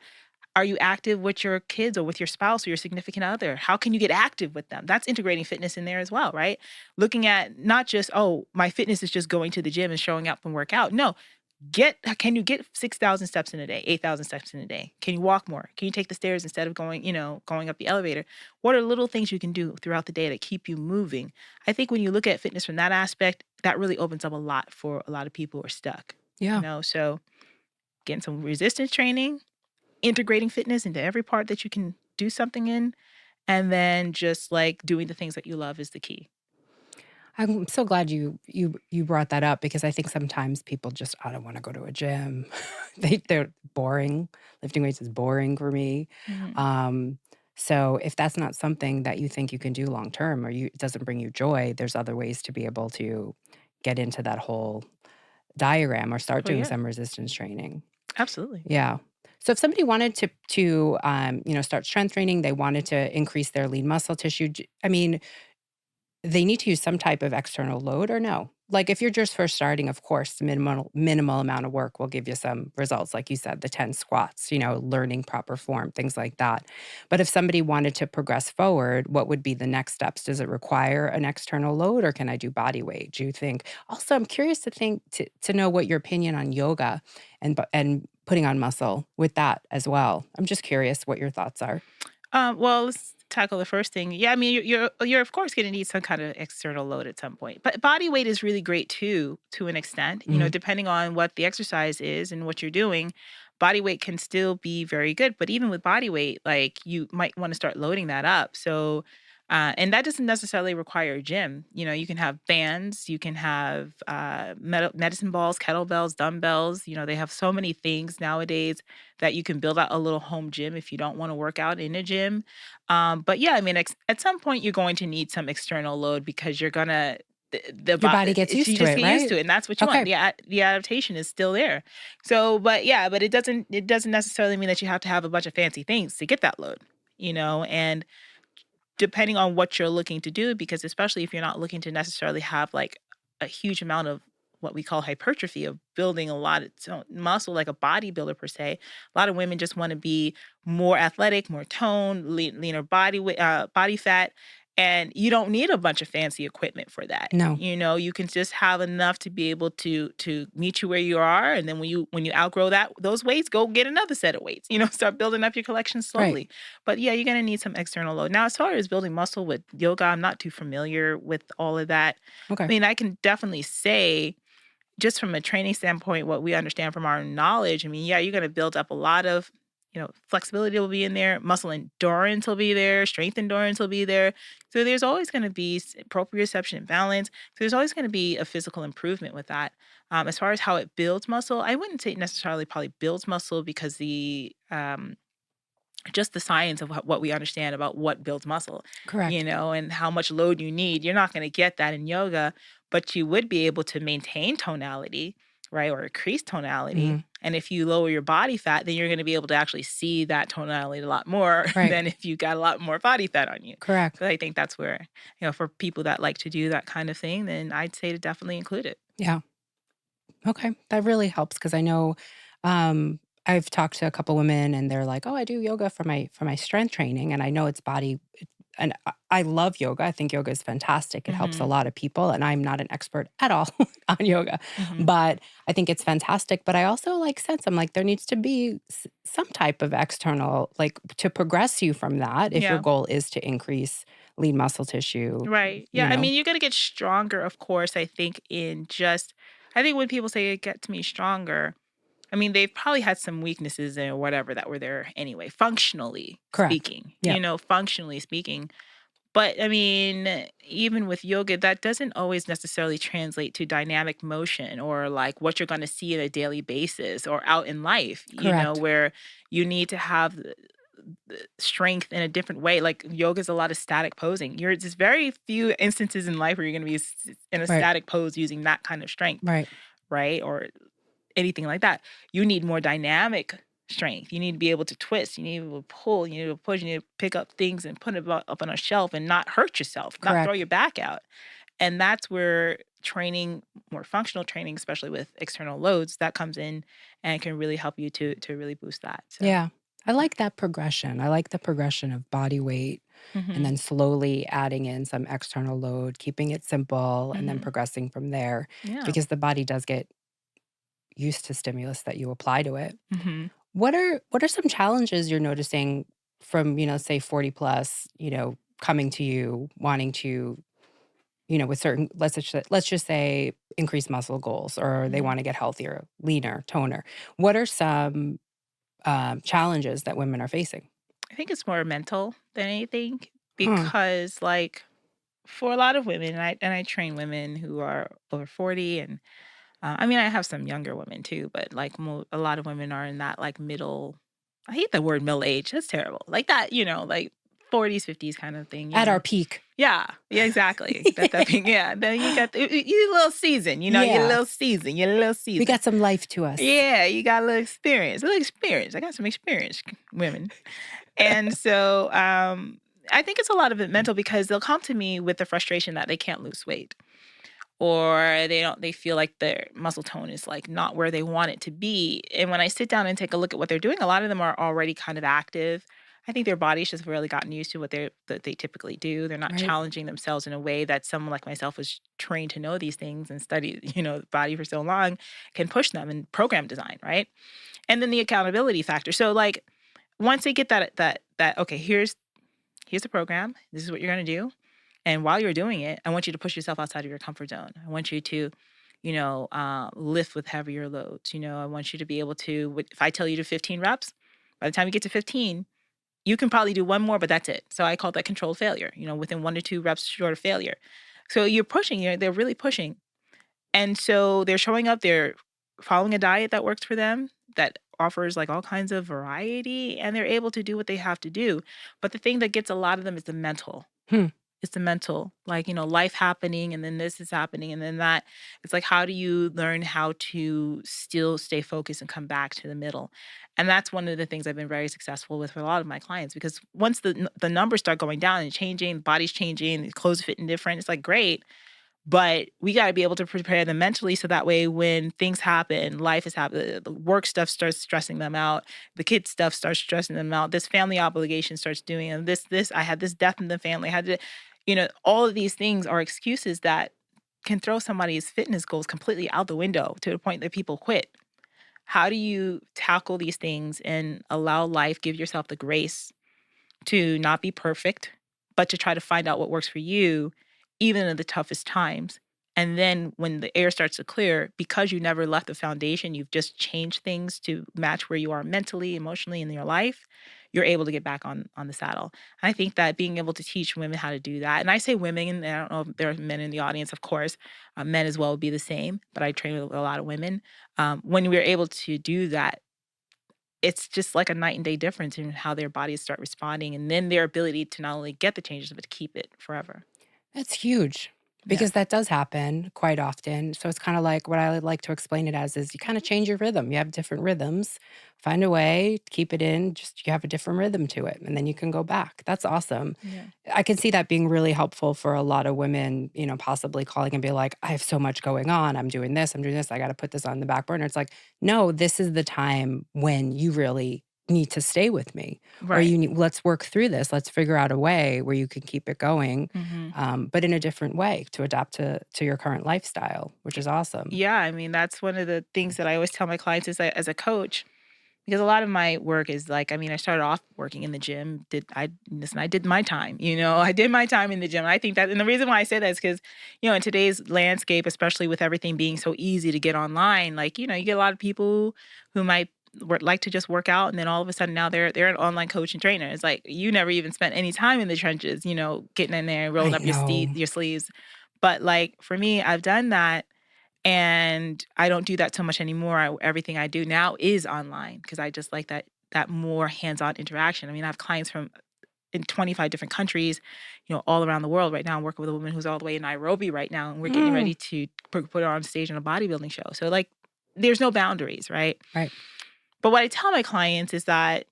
Speaker 2: are you active with your kids or with your spouse or your significant other? How can you get active with them? That's integrating fitness in there as well, right? Looking at not just, oh, my fitness is just going to the gym and showing up and work out. No, can you get 6,000 steps in a day, 8,000 steps in a day? Can you walk more? Can you take the stairs instead of going up the elevator? What are little things you can do throughout the day that keep you moving? I think when you look at fitness from that aspect, that really opens up a lot for a lot of people who are stuck,
Speaker 1: Yeah.
Speaker 2: So getting some resistance training, integrating fitness into every part that you can do something in, and then just like doing the things that you love is the key.
Speaker 1: I'm so glad you brought that up because I think sometimes people just, I don't want to go to a gym. They're boring. Lifting weights is boring for me.
Speaker 2: Mhm.
Speaker 1: Um, so if that's not something that you think you can do long term or it doesn't bring you joy, there's other ways to be able to get into that whole diagram or start
Speaker 2: Oh
Speaker 1: doing
Speaker 2: yeah,
Speaker 1: some resistance training.
Speaker 2: absolutely.
Speaker 1: Yeah. So if somebody wanted to start strength training, they wanted to increase their lean muscle tissue. I mean, they need to use some type of external load or no? Like if you're just first starting, of course, the minimal amount of work will give you some results. Like you said, the 10 squats, learning proper form, things like that. But if somebody wanted to progress forward, what would be the next steps? Does it require an external load or can I do body weight? Do you think? Also, I'm curious to know what your opinion on yoga and putting on muscle with that as well. I'm just curious what your thoughts are.
Speaker 2: Well, let's tackle the first thing. Yeah, I mean, you're of course going to need some kind of external load at some point, but body weight is really great too, to an extent.
Speaker 1: Mhm.
Speaker 2: Depending on what the exercise is and what you're doing, body weight can still be very good. But even with body weight, like you might want to start loading that up. So, and that doesn't necessarily require a gym. You can have bands, you can have medicine balls, kettlebells, dumbbells. They have so many things nowadays that you can build out a little home gym if you don't want to work out in a gym. But yeah, I mean, at some point you're going to need some external load because you're gonna
Speaker 1: Your body gets
Speaker 2: you
Speaker 1: used to
Speaker 2: just
Speaker 1: it,
Speaker 2: get used
Speaker 1: right?
Speaker 2: to it, and that's what you want.
Speaker 1: Okay.
Speaker 2: The adaptation is still there. So, but yeah, but it doesn't necessarily mean that you have to have a bunch of fancy things to get that load. And depending on what you're looking to do, because especially if you're not looking to necessarily have like a huge amount of what we call hypertrophy of building a lot of muscle like a bodybuilder per se. A lot of women just want to be more athletic, more toned, leaner body weight, body fat, and you don't need a bunch of fancy equipment for that.
Speaker 1: No.
Speaker 2: You can just have enough to be able to meet you where you are, and then when you outgrow those weights, go get another set of weights. Start building up your collection
Speaker 1: Right.
Speaker 2: slowly. But yeah, you're gonna need some external load. Now, as far as building muscle with yoga, I'm not too familiar with all of that. I
Speaker 1: Okay.
Speaker 2: mean, I can definitely say, just from a training standpoint, what we understand from our knowledge, I mean, yeah, you're gonna build up a lot of, flexibility will be in there, muscle endurance will be there, strength endurance will be there. So there's always gonna be proprioception and balance. So there's always gonna be a physical improvement with that. As far as how it builds muscle, I wouldn't say necessarily probably builds muscle because just the science of what we understand about what builds muscle,
Speaker 1: Correct.
Speaker 2: and how much load you need. You're not going to get that in yoga, but you would be able to maintain tonality, right? Or increase tonality.
Speaker 1: Mhm.
Speaker 2: And if you lower your body fat, then you're going to be able to actually see that tonality a lot more
Speaker 1: Right.
Speaker 2: than if you got a lot more body fat on you.
Speaker 1: Correct.
Speaker 2: So I think that's where, for people that like to do that kind of thing, then I'd say to definitely include it.
Speaker 1: Yeah. Okay. That really helps because I know I've talked to a couple women and they're like, "Oh, I do yoga for my strength training." And I know it's body and I love yoga. I think yoga is fantastic. It helps a
Speaker 2: Hmm.
Speaker 1: lot of people and I'm not an expert at all on yoga.
Speaker 2: Hmm.
Speaker 1: But I think it's fantastic, but I also like sense I'm like there needs to be some type of external like to progress you from that if your
Speaker 2: Yeah.
Speaker 1: goal is to increase lean muscle tissue,
Speaker 2: Right.
Speaker 1: you
Speaker 2: Yeah. I
Speaker 1: know.
Speaker 2: mean, you're going to get stronger, of course. I think when people say it gets me stronger, I mean, they've probably had some weaknesses or whatever that were there anyway, functionally
Speaker 1: Correct.
Speaker 2: speaking,
Speaker 1: Yeah.
Speaker 2: functionally speaking. But I mean, even with yoga, that doesn't always necessarily translate to dynamic motion or like what you're going to see on a daily basis or out in life,
Speaker 1: Correct.
Speaker 2: where you need to have the strength in a different way. Like yoga is a lot of static posing. There's very few instances in life where you're going to be in a
Speaker 1: Right.
Speaker 2: static pose using that kind of strength,
Speaker 1: Right.
Speaker 2: right? Or anything like that. You need more dynamic strength. You need to be able to twist. You need to be able to pull. You need to push. You need to pick up things and put it up on a shelf and not hurt yourself, not throw
Speaker 1: Correct.
Speaker 2: your back out. And that's where training, more functional training, especially with external loads, that comes in and can really help you to really boost that. So,
Speaker 1: Yeah. I like that progression. I like the progression of body weight and
Speaker 2: hmm
Speaker 1: then slowly adding in some external load, keeping it simple, and then
Speaker 2: hmm
Speaker 1: progressing from there
Speaker 2: yeah.
Speaker 1: because the body does get used to stimulus that you apply to it.
Speaker 2: hmm
Speaker 1: What are some challenges you're noticing from, say 40 plus, coming to you wanting to, with certain let's just say increase muscle goals or they
Speaker 2: hmm
Speaker 1: want to get healthier, leaner, toner. What are some challenges that women are facing?
Speaker 2: I think it's more mental than anything
Speaker 1: Huh.
Speaker 2: because, like, for a lot of women, and I train women who are over 40, and I mean, I have some younger women too, but like a lot of women are in that like middle. I hate the word middle age. That's terrible. Like that, like 40s, 50s kind of thing.
Speaker 1: At our peak.
Speaker 2: Yeah, yeah, exactly. That thing. Yeah. Then you got you a little season. You a
Speaker 1: Yeah.
Speaker 2: little season. You a little
Speaker 1: We
Speaker 2: season.
Speaker 1: got some life to us.
Speaker 2: Yeah, you got a little experience. A little experience. I got some experience, women. And so, I think it's a lot of it mental because they'll come to me with the frustration that they can't lose weight or they feel like their muscle tone is like not where they want it to be. And when I sit down and take a look at what they're doing, a lot of them are already kind of active. I think their body's just really gotten used to what they typically do. They're not
Speaker 1: Right.
Speaker 2: challenging themselves in a way that someone like myself was trained to know these things and study, the body for so long can push them in program design, right? And then the accountability factor. So like once they get that okay, here's the program. This is what you're going to do. And while you're doing it, I want you to push yourself outside of your comfort zone. I want you to, lift with heavier loads. I want you to be able to, if I tell you to 15 reps, by the time you get to 15, you can probably do one more, but that's it. So I call that controlled failure, within 1 to 2 reps short of failure. So you're pushing, they're really pushing. And so they're showing up, they're following a diet that works for them, that offers like all kinds of variety, and they're able to do what they have to do. But the thing that gets a lot of them is the mental.
Speaker 1: Hmm.
Speaker 2: It's the mental, like, life happening and then this is happening and then that. It's like, how do you learn how to still stay focused and come back to the middle? And that's one of the things I've been very successful with a lot of my clients because once the numbers start going down and changing, the body's changing, the clothes fitting different, it's like great. But we gotta be able to prepare them mentally so that way when things happen, life is happening, the work stuff starts stressing them out, the kid stuff starts stressing them out, this family obligation starts doing, and this, I had this death in the family, I had to, all of these things are excuses that can throw somebody's fitness goals completely out the window to the point that people quit. How do you tackle these things and allow life, give yourself the grace to not be perfect, but to try to find out what works for you, even in the toughest times. And then when the air starts to clear, because you never left the foundation, you've just changed things to match where you are mentally, emotionally in your life, you're able to get back on the saddle. And I think that being able to teach women how to do that, and I say women, and I don't know if there are men in the audience, of course, men as well would be the same, but I train with a lot of women. When we're able to do that, it's just like a night and day difference in how their bodies start responding and then their ability to not only get the changes, but to keep it forever.
Speaker 1: That's huge
Speaker 2: Yeah.
Speaker 1: because that does happen quite often. So it's kind of like what I like to explain it as is you kind of change your rhythm. You have different rhythms. Find a way, keep it in, just you have a different rhythm to it, and then you can go back. That's awesome.
Speaker 2: Yeah.
Speaker 1: I can see that being really helpful for a lot of women, possibly calling and be like, I have so much going on. I'm doing this, I'm doing this. I got to put this on the back burner. It's like, no, this is the time when you really need to stay with me or
Speaker 2: Right.
Speaker 1: let's work through this. Let's figure out a way where you can keep it going,
Speaker 2: Mhm.
Speaker 1: but in a different way to adapt to your current lifestyle, which is awesome.
Speaker 2: Yeah, I mean, that's one of the things that I always tell my clients is that as a coach, because a lot of my work is like, I mean, I started off working in the gym. I did my time, I did my time in the gym. I think that, and the reason why I say that is because, in today's landscape, especially with everything being so easy to get online, like, you get a lot of people who might like to just work out, and then all of a sudden now they're an online coach and trainer. It's like you never even spent any time in the trenches, getting in there and rolling
Speaker 1: I
Speaker 2: up your
Speaker 1: know.
Speaker 2: your sleeves. But like for me, I've done that and I don't do that so much anymore. Everything I do now is online because I just like that more hands-on interaction. I mean, I have clients from in 25 different countries, all around the world right now. I'm working with a woman who's all the way in Nairobi right now, and we're getting
Speaker 1: Mm,
Speaker 2: ready to put her on stage in a bodybuilding show. So like, there's no boundaries, right?
Speaker 1: right.
Speaker 2: But what I tell my clients is that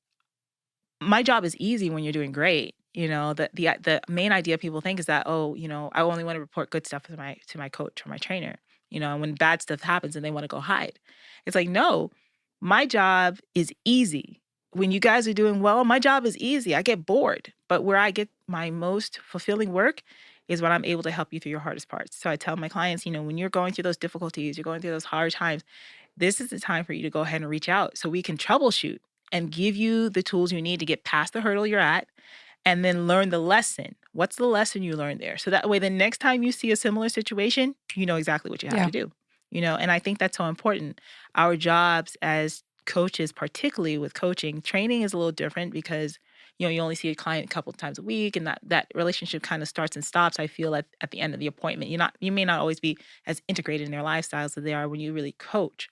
Speaker 2: my job is easy when you're doing great. The main idea people think is that, oh, I only want to report good stuff to my coach or my trainer. And when bad stuff happens and they want to go hide. It's like, no, my job is easy. When you guys are doing well, my job is easy. I get bored. But where I get my most fulfilling work is when I'm able to help you through your hardest parts. So I tell my clients, when you're going through those difficulties, you're going through those hard times, this is the time for you to go ahead and reach out so we can troubleshoot and give you the tools you need to get past the hurdle you're at and then learn the lesson. What's the lesson you learned there? So that way, the next time you see a similar situation, you know exactly what you have
Speaker 1: Yeah.
Speaker 2: to do. And I think that's so important. Our jobs as coaches, particularly with coaching, training is a little different because you only see a client a couple of times a week, and that relationship kind of starts and stops. I feel at the end of the appointment, you may not always be as integrated in their lifestyles as they are when you really coach.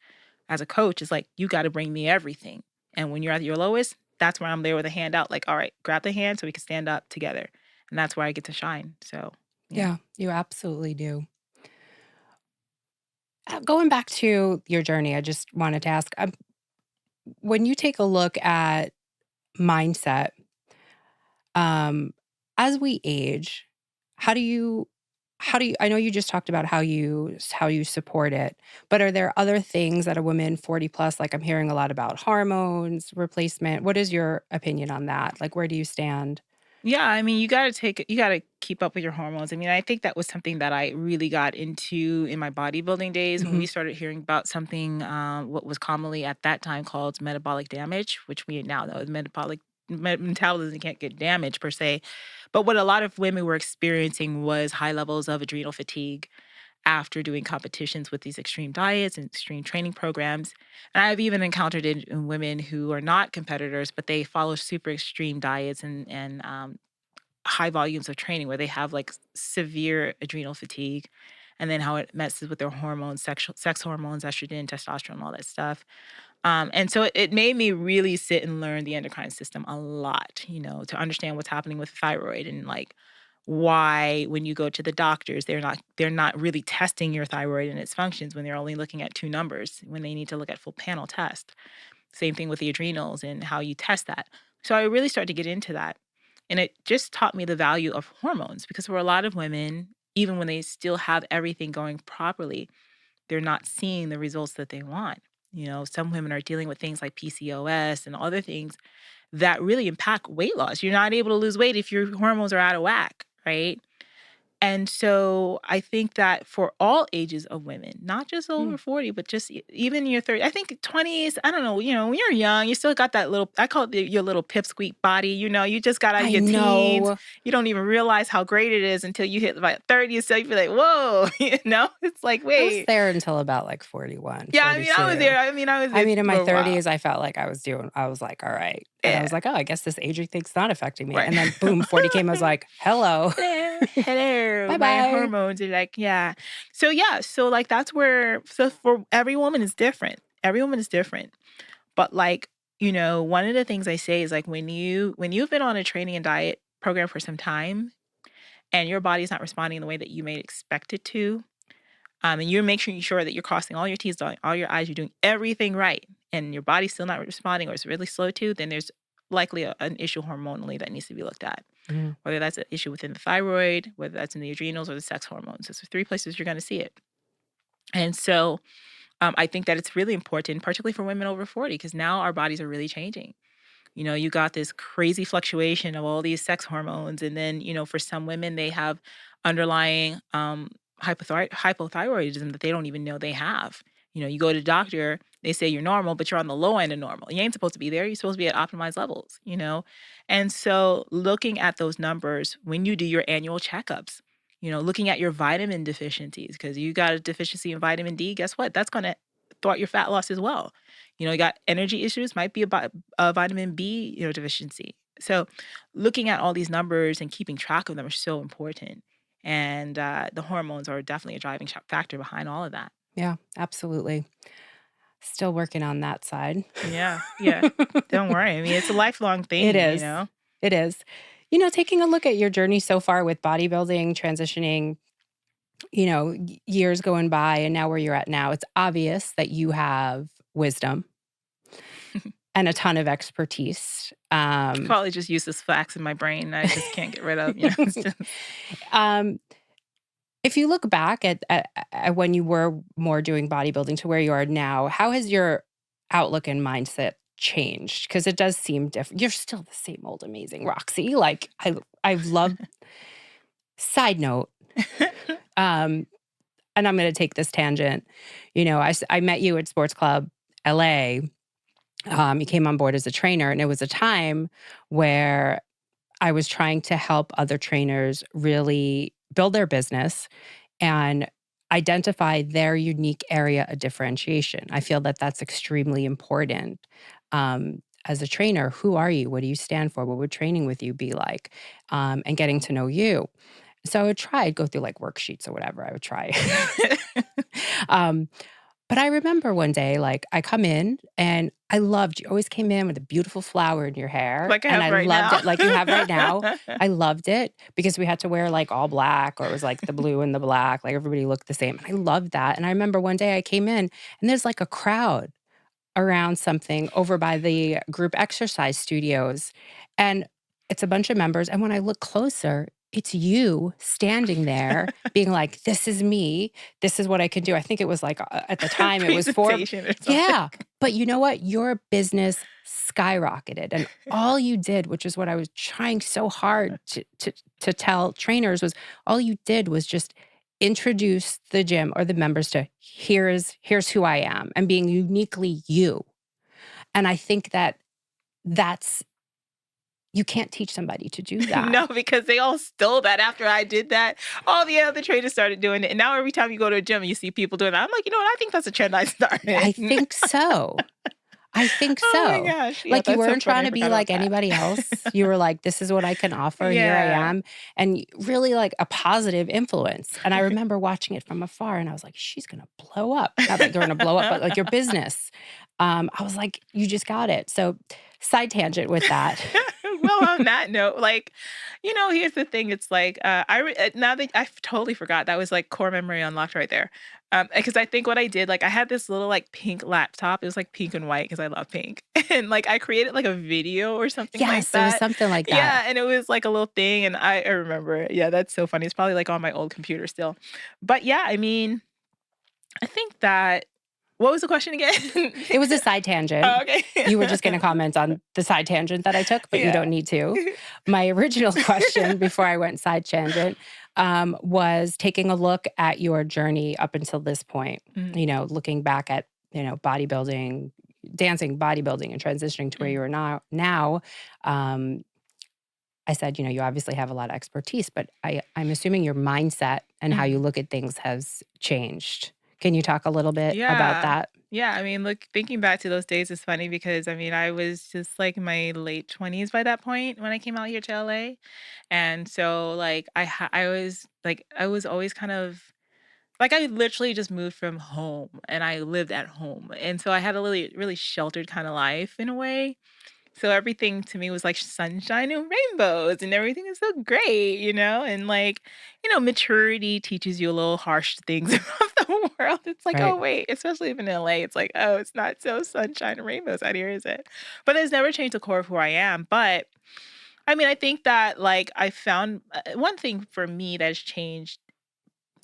Speaker 2: As a coach, it's like you got to bring me everything, and when you're at your lowest, that's where I'm there with a hand out, like, all right, grab the hand so we can stand up together. And that's where I get to shine. So, yeah.
Speaker 1: Yeah, you absolutely do. Going back to your journey, I just wanted to ask when you take a look at mindset, um, as we age, how do you I know you just talked about how you support it, but are there other things that a woman 40 plus, like I'm hearing a lot about hormones, replacement. What is your opinion on that? Like, where do you stand?
Speaker 2: Yeah, I mean, you gotta keep up with your hormones. I mean, I think that was something that I really got into in my bodybuilding days when we
Speaker 1: Mhm.
Speaker 2: started hearing about something, what was commonly at that time called metabolic damage, which we now know is metabolism can't get damaged per se. But what a lot of women were experiencing was high levels of adrenal fatigue after doing competitions with these extreme diets and extreme training programs. And I've even encountered it in women who are not competitors, but they follow super extreme diets and high volumes of training where they have like severe adrenal fatigue, and then how it messes with their hormones, sex hormones, estrogen, testosterone, all that stuff. And so it made me really sit and learn the endocrine system a lot, to understand what's happening with the thyroid and like why when you go to the doctors they're not really testing your thyroid and its functions when they're only looking at two numbers when they need to look at full panel test. Same thing with the adrenals and how you test that. So I really started to get into that. And it just taught me the value of hormones because for a lot of women, even when they still have everything going properly, they're not seeing the results that they want. Some women are dealing with things like PCOS and other things that really impact weight loss. You're not able to lose weight if your hormones are out of whack, right? And so I think that for all ages of women, not just over
Speaker 1: Mm.
Speaker 2: 40, but just even your 30, I think 20s, I don't know, when you're young, you still got that little, I call it your little pipsqueak body, you just got out of
Speaker 1: I
Speaker 2: your teens.
Speaker 1: know.
Speaker 2: You don't even realize how great it is until you hit about 30. So you feel like, whoa, it's like,
Speaker 1: I was
Speaker 2: wait.
Speaker 1: there until about like 41,
Speaker 2: Yeah, I mean, I was
Speaker 1: 42.
Speaker 2: there. I was there
Speaker 1: In my
Speaker 2: for a while.
Speaker 1: 30s, I felt like I was like, all right. And I
Speaker 2: Yeah,
Speaker 1: was like, oh, I guess this aging thing's not affecting me.
Speaker 2: right.
Speaker 1: And then boom, 40 came. I was like, hello.
Speaker 2: Hello, hello.
Speaker 1: Bye
Speaker 2: My
Speaker 1: bye.
Speaker 2: hormones are like, yeah. So yeah, so like that's where so for every woman is different. Every woman is different. But like, one of the things I say is like when you've been on a training and diet program for some time and your body's not responding in the way that you may expect it to, and you're making sure that you're crossing all your T's, dotting all your I's, you're doing everything right, and your body's still not responding or it's really slow to, then there's likely an issue hormonally that needs to be looked at,
Speaker 1: Mhm.
Speaker 2: whether that's an issue within the thyroid, whether that's in the adrenals or the sex hormones. Those are three places you're going to see it. And so I think that it's really important, particularly for women over 40, because now our bodies are really changing. You got this crazy fluctuation of all these sex hormones. And then, for some women, they have underlying hypothyroidism that they don't even know they have. You go to the doctor, they say you're normal, but you're on the low end of normal. You ain't supposed to be there. You're supposed to be at optimized levels. And so looking at those numbers when you do your annual checkups, looking at your vitamin deficiencies, because you got a deficiency in vitamin D, guess what? That's going to thwart your fat loss as well. You got energy issues, might be about a vitamin B, deficiency. So looking at all these numbers and keeping track of them are so important. And the hormones are definitely a driving factor behind all of that.
Speaker 1: Yeah, absolutely. Still working on that side.
Speaker 2: Yeah, yeah. Don't worry. I mean, it's a lifelong
Speaker 1: It
Speaker 2: thing,
Speaker 1: is. It is. Taking a look at your journey so far with bodybuilding, transitioning, years going by and now where you're at now, it's obvious that you have wisdom and a ton of expertise.
Speaker 2: Probably just useless facts in my brain I just can't get rid of. It's just,
Speaker 1: um, if you look back at when you were more doing bodybuilding to where you are now, how has your outlook and mindset changed? Because it does seem different. You're still the same old amazing Roxie. Like I love. Side note, um, and I'm going to take this tangent. I met you at Sports Club LA. You came on board as a trainer, and it was a time where I was trying to help other trainers really build their business and identify their unique area of differentiation. I feel that that's extremely important. As a trainer, who are you? What do you stand for? What would training with you be like? And getting to know you. So I would try, I'd go through like worksheets or whatever. I would try. um, but I remember one day, like I come in and I loved you. Always came in with a beautiful flower in your hair,
Speaker 2: like I
Speaker 1: and
Speaker 2: have
Speaker 1: I
Speaker 2: right
Speaker 1: loved
Speaker 2: now.
Speaker 1: it, like you have right now. I loved it because we had to wear like all black, or it was like the blue and the black, like everybody looked the same. And I loved that. And I remember one day I came in and there's like a crowd around something over by the group exercise studios, and it's a bunch of members. And when I look closer, it's you standing there being like, this is me. This is what I can do. I think it was like at the time it was
Speaker 2: Presentation or something.
Speaker 1: yeah. But you know what? Your business skyrocketed. And all you did, which is what I was trying so hard to tell trainers, was all you did was just introduce the gym or the members to here's who I am and being uniquely you. And I think that's you can't teach somebody to do that.
Speaker 2: No, because they all stole that after I did that. All the other trainers started doing it. And now every time you go to a gym and you see people doing that, I'm like, you know what? I think that's a trend I started.
Speaker 1: I think so. I think so.
Speaker 2: Oh my gosh. Yeah,
Speaker 1: like you
Speaker 2: that's so
Speaker 1: weren't
Speaker 2: funny.
Speaker 1: trying
Speaker 2: I
Speaker 1: to be
Speaker 2: forgot
Speaker 1: like
Speaker 2: about that.
Speaker 1: anybody else. You were like, this is what I can offer. Here I
Speaker 2: Yeah.
Speaker 1: am. And really like a positive influence. And I remember watching it from afar and I was like, she's going to blow up. Not like you're going to blow up, but like your business. I was like, you just got it. So side tangent with that.
Speaker 2: Well, on that note, like, you know, here's the thing. It's like, now that I totally forgot, that was like core memory unlocked right there. Because I think what I did, like, I had this little like pink laptop. It was like pink and white because I love pink, and like I created like a video or something like
Speaker 1: Yes, it was
Speaker 2: that.
Speaker 1: something like that.
Speaker 2: Yeah, and it was like a little thing, and I remember it. Yeah, that's so funny. It's probably like on my old computer still, but yeah, I mean, I think that. What was the question again?
Speaker 1: It was a side tangent.
Speaker 2: Oh, okay.
Speaker 1: You were just going to comment on the side tangent that I took, but you
Speaker 2: Yeah.
Speaker 1: don't need to. My original question before I went side tangent was taking a look at your journey up until this point,
Speaker 2: Mhm.
Speaker 1: you know, looking back at, you know, bodybuilding, dancing, bodybuilding, and transitioning to where you are now. I said, you know, you obviously have a lot of expertise, but I'm assuming your mindset and how you
Speaker 2: Mhm.
Speaker 1: look at things has changed. Can you talk a little bit about
Speaker 2: Yeah.
Speaker 1: that?
Speaker 2: Yeah, I mean, look, thinking back to those days is funny because I mean, I was just like in my late 20s by that point when I came out here to LA. And so like I was always kind of like I literally just moved from home and I lived at home. And so I had a really really sheltered kind of life in a way. So everything to me was like sunshine and rainbows and everything is so great, you know? And like, you know, maturity teaches you a little harsh things about the world. It's like,
Speaker 1: Right.
Speaker 2: oh wait, especially if in LA, it's like, oh, it's not so sunshine and rainbows out here, is it? But it's never changed the core of who I am. But I mean, I think that like I found one thing for me that has changed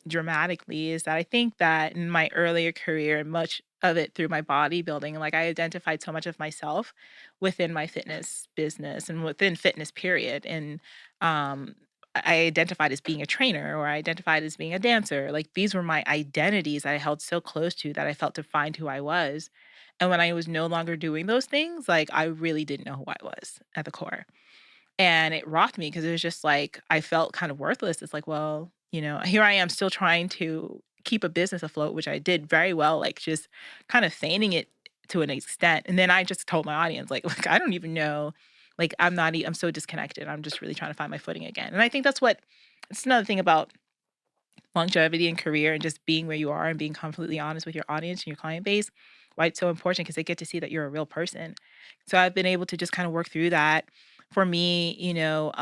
Speaker 2: dramatically is that I think that in my earlier career, and much of it through my bodybuilding, like I identified so much of myself within my fitness business and within fitness period. And um I identified as being a trainer or I identified as being a dancer. Like these were my identities I held so close to that I felt defined who I was. And when I was no longer doing those things, like I really didn't know who I was at the core. And it rocked me because it was just like I felt kind of worthless. It's like, well, you know, here I am still trying to keep a business afloat, which I did very well, like just kind of feigning it to an extent. And then I just told my audience, like, look, I don't even know. Like, I'm so disconnected. I'm just really trying to find my footing again. And I think it's another thing about longevity and career and just being where you are and being completely honest with your audience and your client base. Why it's so important because they get to see that you're a real person. So I've been able to just kind of work through that. For me, you know,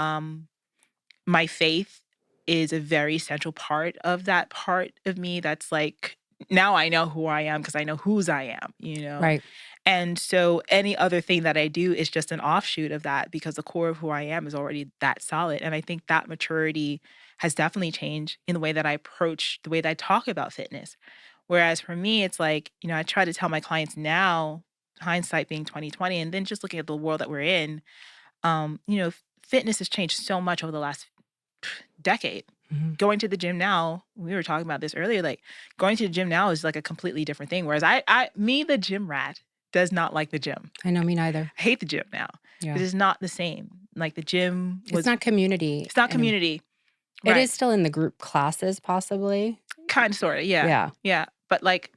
Speaker 2: my faith is a very central part of that part of me that's like now I know who I am because I know whose I am, you know?
Speaker 1: Right.
Speaker 2: And so any other thing that I do is just an offshoot of that because the core of who I am is already that solid. And I think that maturity has definitely changed in the way that I approach the way that I talk about fitness. Whereas for me, it's like, you know, I try to tell my clients now, hindsight being 2020, and then just looking at the world that we're in, you know, fitness has changed so much over the last decade.
Speaker 1: Mhm.
Speaker 2: Going to the gym now, we were talking about this earlier, like going to the gym now is like a completely different thing. Whereas the gym rat, does not like the gym.
Speaker 1: I know, me neither.
Speaker 2: I hate the gym now.
Speaker 1: Yeah.
Speaker 2: It is not the same. Like the gym
Speaker 1: It's
Speaker 2: was,
Speaker 1: not community.
Speaker 2: it's not community.
Speaker 1: It
Speaker 2: Right.
Speaker 1: is still in the group classes, possibly.
Speaker 2: Kind of, sort of. Yeah.
Speaker 1: Yeah.
Speaker 2: Yeah. But like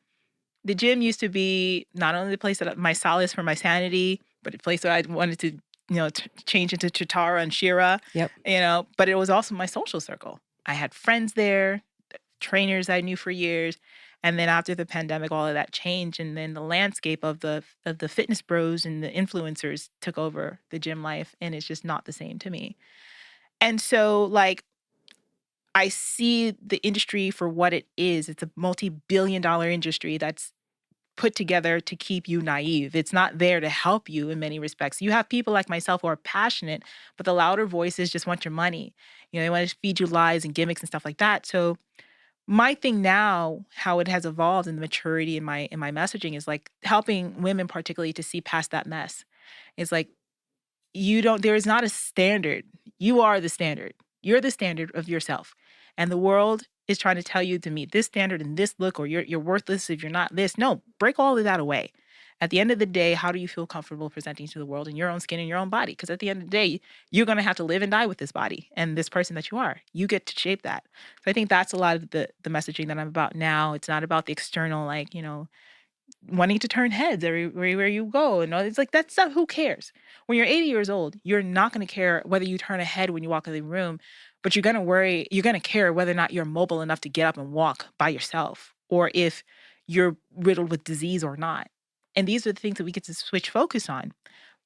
Speaker 2: the gym used to be not only the place that my solace for my sanity, but a place that I wanted to, you know, change into Chitara and Shira,
Speaker 1: Yep.
Speaker 2: you know, but it was also my social circle. I had friends there, trainers I knew for years. And then after the pandemic, all of that changed. And then the landscape of the fitness bros and the influencers took over the gym life. And it's just not the same to me. And so like I see the industry for what it is. It's a multi-billion-dollar industry that's put together to keep you naive. It's not there to help you in many respects. You have people like myself who are passionate, but the louder voices just want your money. They want to feed you lies and gimmicks and stuff like that. So my thing now, how it has evolved in the maturity in my messaging is like helping women particularly to see past that mess. It's like there is not a standard. You are the standard. You're the standard of yourself. And the world is trying to tell you to meet this standard and this look, or you're worthless if you're not this. No, break all of that away. At the end of the day, how do you feel comfortable presenting to the world in your own skin and your own body? Because at the end of the day, you're going to have to live and die with this body and this person that you are. You get to shape that. So I think that's a lot of the messaging that I'm about now. It's not about the external, like, wanting to turn heads everywhere you go. And it's like, that stuff, who cares? When you're 80 years old, you're not going to care whether you turn a head when you walk in the room, but you're going to care whether or not you're mobile enough to get up and walk by yourself, or if you're riddled with disease or not. And these are the things that we get to switch focus on.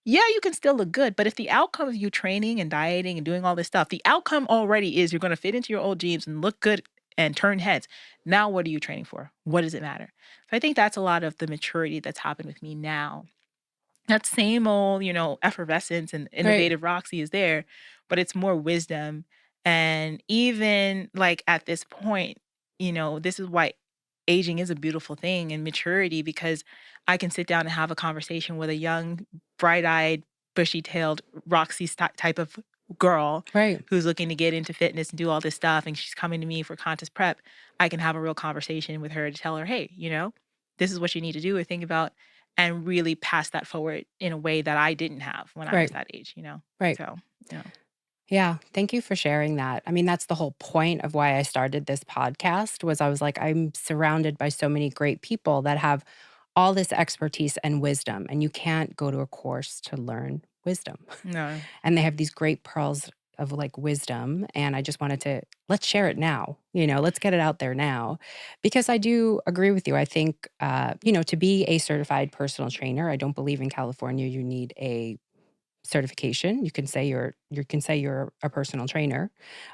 Speaker 2: Yeah, you can still look good, but if the outcome of you training and dieting and doing all this stuff, the outcome already is you're going to fit into your old jeans and look good and turn heads. Now, what are you training for? What does it matter? So I think that's a lot of the maturity that's happened with me now. That same old, effervescence and
Speaker 1: Right.
Speaker 2: innovative Roxie is there, but it's more wisdom. And even like at this point, this is why aging is a beautiful thing, and maturity, because I can sit down and have a conversation with a young, bright-eyed, bushy-tailed Roxy type of girl
Speaker 1: Right.
Speaker 2: who's looking to get into fitness and do all this stuff, and she's coming to me for contest prep. I can have a real conversation with her to tell her, hey, this is what you need to do or think about, and really pass that forward in a way that I didn't have when I was
Speaker 1: Right.
Speaker 2: that age,
Speaker 1: Right.
Speaker 2: So,
Speaker 1: Yeah. Thank you for sharing that. I mean, that's the whole point of why I started this podcast. Was I was like, I'm surrounded by so many great people that have all this expertise and wisdom, and you can't go to a course to learn wisdom.
Speaker 2: no.
Speaker 1: And they have these great pearls of like wisdom. And I just wanted to, let's share it now, let's get it out there now. Because I do agree with you. I think, to be a certified personal trainer, I don't believe in California you need a certification. You can say you're a personal trainer.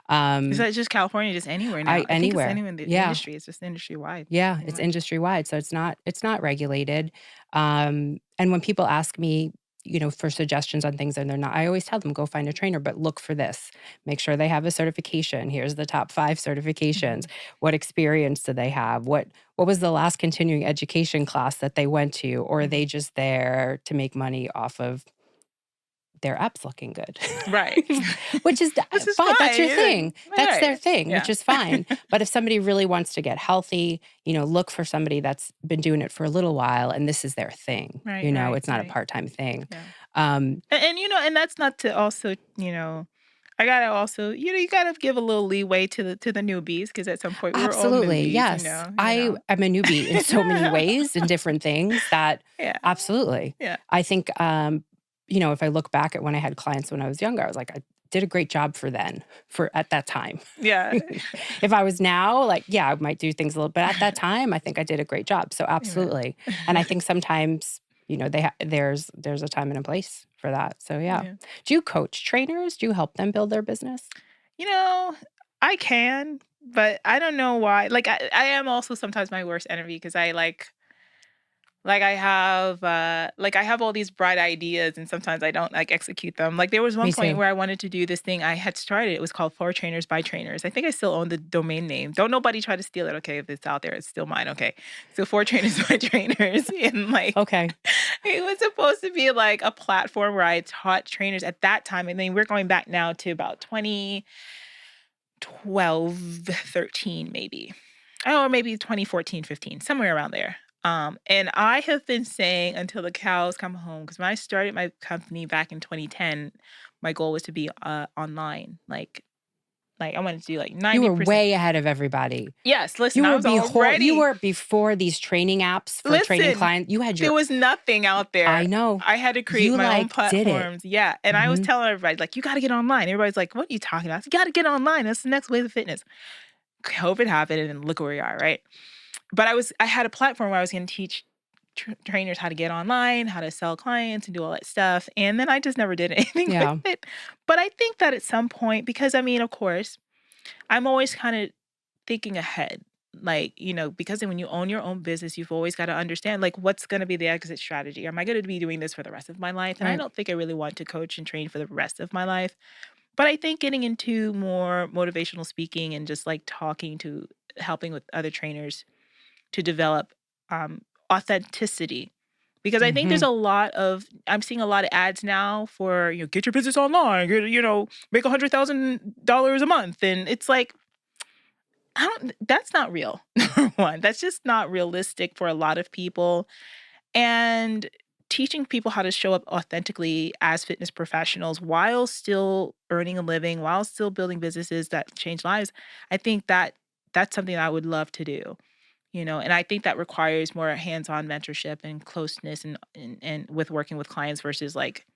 Speaker 2: Is that just California, just anywhere now? I think it's
Speaker 1: Anywhere.
Speaker 2: anywhere in the
Speaker 1: Yeah.
Speaker 2: industry. It's just industry wide.
Speaker 1: Yeah,
Speaker 2: pretty
Speaker 1: it's
Speaker 2: much.
Speaker 1: industry wide, so it's not regulated. And when people ask me, for suggestions on things and they're not, I always tell them, go find a trainer, but look for this. Make sure they have a certification. Here's the top 5 certifications.
Speaker 2: Mhm.
Speaker 1: What experience do they have? What was the last continuing education class that they went to? Or are they
Speaker 2: Mhm.
Speaker 1: just there to make money off of their apps looking good?
Speaker 2: Right.
Speaker 1: Which is
Speaker 2: Which is
Speaker 1: fine. That's
Speaker 2: fine,
Speaker 1: your
Speaker 2: yeah,
Speaker 1: thing. That's their
Speaker 2: right.
Speaker 1: thing,
Speaker 2: Yeah.
Speaker 1: which is fine. But if somebody really wants to get healthy, look for somebody that's been doing it for a little while and this is their thing.
Speaker 2: Right, right,
Speaker 1: It's not a
Speaker 2: right.
Speaker 1: part-time thing.
Speaker 2: Yeah.
Speaker 1: Um,
Speaker 2: And that's not to also, I gotta also, you gotta give a little leeway to the newbies, because at some point we were all
Speaker 1: Absolutely.
Speaker 2: newbies,
Speaker 1: Yes. I am a newbie in so many ways in different things that
Speaker 2: Yeah.
Speaker 1: absolutely.
Speaker 2: Yeah.
Speaker 1: I think, if I look back at when I had clients when I was younger, I was like, I did a great job at that time.
Speaker 2: Yeah.
Speaker 1: If I was now, like, yeah, I might do things a little, but at that time, I think I did a great job. So absolutely. And I think sometimes, there's a time and a place for that. So yeah.
Speaker 2: Yeah.
Speaker 1: Do you coach trainers? Do you help them build their business?
Speaker 2: I can, but I don't know why. Like I am also sometimes my worst enemy, because I have all these bright ideas, and sometimes I don't like execute them. Like there was one
Speaker 1: Me
Speaker 2: point
Speaker 1: too.
Speaker 2: where I wanted to do this thing I had started. It was called For Trainers by Trainers. I think I still own the domain name. Don't nobody try to steal it. Okay, if it's out there, it's still mine. Okay, so For Trainers by Trainers, and like
Speaker 1: Okay.
Speaker 2: it was supposed to be like a platform where I taught trainers at that time, and then we're going back now to about 2012, 13 maybe. Or maybe 2014, 15, somewhere around there. And I have been saying until the cows come home, because when I started my company back in 2010, my goal was to be online. Like I wanted to do like
Speaker 1: You were
Speaker 2: 90%.
Speaker 1: way ahead of everybody.
Speaker 2: Yes, listen,
Speaker 1: You
Speaker 2: I
Speaker 1: were
Speaker 2: was already.
Speaker 1: you were before these training apps for training
Speaker 2: Listen,
Speaker 1: clients. You had
Speaker 2: there was nothing out there.
Speaker 1: I know.
Speaker 2: I had to create
Speaker 1: You,
Speaker 2: my own
Speaker 1: like, did it.
Speaker 2: platforms. Yeah. And I was
Speaker 1: Mhm.
Speaker 2: telling everybody, like, you got to get online. Everybody's like, what are you talking about? I said, you got to get online. That's the next wave of fitness. COVID happened, and look where we are, right? But I had a platform where I was going to teach trainers how to get online, how to sell clients, and do all that stuff. And then I just never did anything
Speaker 1: Yeah.
Speaker 2: with it. But I think that at some point, because of course, I'm always kind of thinking ahead. Like, because when you own your own business, you've always got to understand, like, what's going to be the exit strategy? Am I going to be doing this for the rest of my life? And I
Speaker 1: Right.
Speaker 2: don't think I really want to coach and train for the rest of my life. But I think getting into more motivational speaking and just like helping with other trainers to develop authenticity. Because I think
Speaker 1: Hmm.
Speaker 2: I'm seeing a lot of ads now for, get your business online, make $100,000 a month. And it's like, that's not real. Number one, that's just not realistic for a lot of people. And teaching people how to show up authentically as fitness professionals while still earning a living, while still building businesses that change lives, I think that's something I would love to do. And I think that requires more hands-on mentorship and closeness and with working with clients versus like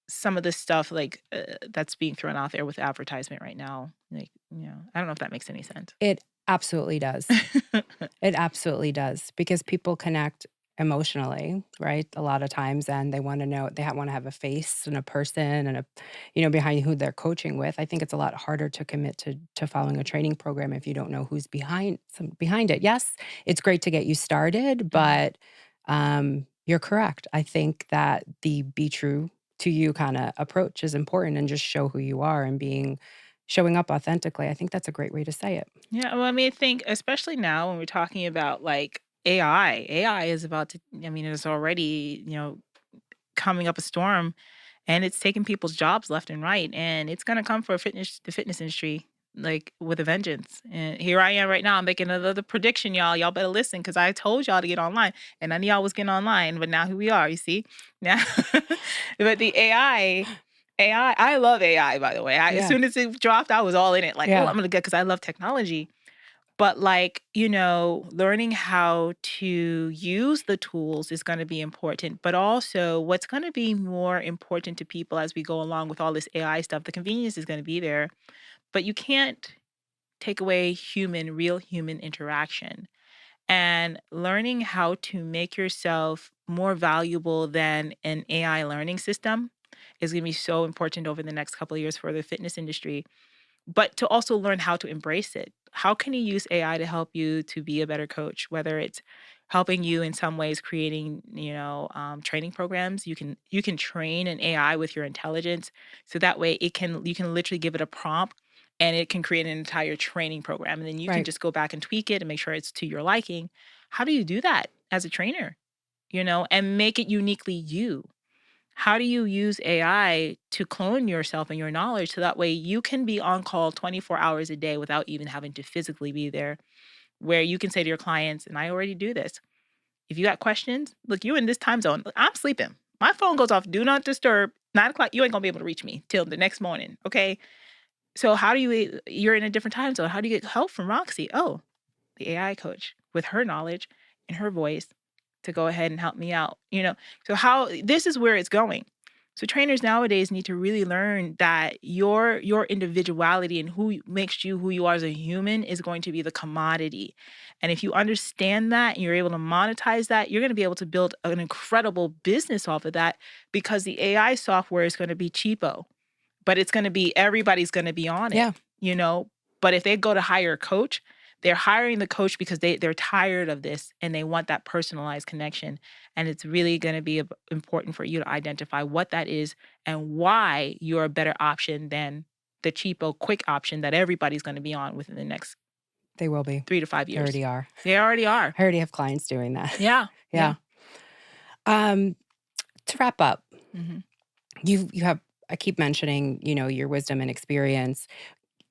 Speaker 2: some of the stuff like that's being thrown out there with advertisement right now. Like, I don't know if that makes any sense.
Speaker 1: It absolutely does. It absolutely does because people connect emotionally, right? A lot of times, and they want to know they want to have a face and a person and behind who they're coaching with. I think it's a lot harder to commit to following a training program if you don't know who's behind it. Yes, it's great to get you started,
Speaker 2: Mhm.
Speaker 1: but you're correct. I think that the be true to you kind of approach is important and just show who you are and showing up authentically. I think that's a great way to say it.
Speaker 2: Yeah, well, I mean, I think especially now when we're talking about like AI is about to, I mean, it's already, coming up a storm and it's taking people's jobs left and right. And it's going to come for the fitness industry, like with a vengeance. And here I am right now. I'm making another prediction, y'all. Y'all better listen because I told y'all to get online and none of y'all was getting online. But now here we are, you see? Now, but the I love AI, by the way. As
Speaker 1: Yeah.
Speaker 2: soon as it dropped, I was all in it. Like, oh,
Speaker 1: Yeah.
Speaker 2: I'm going to get, because I love technology. But like, learning how to use the tools is going to be important. But also, what's going to be more important to people as we go along with all this AI stuff, the convenience is going to be there, but you can't take away real human interaction. And learning how to make yourself more valuable than an AI learning system is going to be so important over the next couple of years for the fitness industry, but to also learn how to embrace it. How can you use AI to help you to be a better coach? Whether it's helping you in some ways creating, training programs. You can train an AI with your intelligence, so that way you can literally give it a prompt, and it can create an entire training program, and then you can
Speaker 1: Right.
Speaker 2: just go back and tweak it and make sure it's to your liking. How do you do that as a trainer? And make it uniquely you? How do you use AI to clone yourself and your knowledge so that way you can be on call 24 hours a day without even having to physically be there? Where you can say to your clients, and I already do this, if you got questions, look, you in this time zone, I'm sleeping. My phone goes off, do not disturb, 9 o'clock, you ain't gonna be able to reach me till the next morning. Okay. So how do you're in a different time zone. How do you get help from Roxie? Oh, the AI coach with her knowledge and her voice to go ahead and help me out. So how this is where it's going. So trainers nowadays need to really learn that your individuality and who makes you who you are as a human is going to be the commodity. And if you understand that and you're able to monetize that, you're going to be able to build an incredible business off of that, because the AI software is going to be cheapo, but it's gonna be everybody's gonna be on it,
Speaker 1: Yeah.
Speaker 2: you know? But if they go to hire a coach, they're hiring the coach because they're tired of this and they want that personalized connection. And it's really gonna be important for you to identify what that is and why you're a better option than the cheapo, quick option that everybody's gonna be on within the next
Speaker 1: They will be.
Speaker 2: 3 to 5
Speaker 1: They
Speaker 2: years.
Speaker 1: already are.
Speaker 2: They already are.
Speaker 1: I already have clients doing that.
Speaker 2: Yeah,
Speaker 1: Yeah.
Speaker 2: yeah.
Speaker 1: Um, to wrap up,
Speaker 2: Mhm.
Speaker 1: you have I keep mentioning, your wisdom and experience.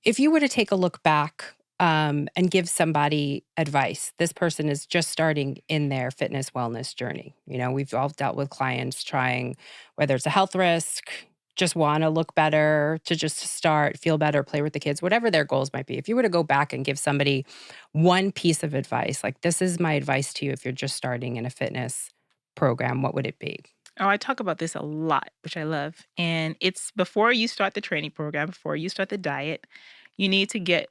Speaker 1: If you were to take a look back, and give somebody advice, this person is just starting in their fitness wellness journey. We've all dealt with clients trying, whether it's a health risk, just want to look better, to just start, feel better, play with the kids, whatever their goals might be. If you were to go back and give somebody one piece of advice, like this is my advice to you if you're just starting in a fitness program, what would it be?
Speaker 2: Oh, I talk about this a lot, which I love. And it's before you start the training program, before you start the diet, you need to get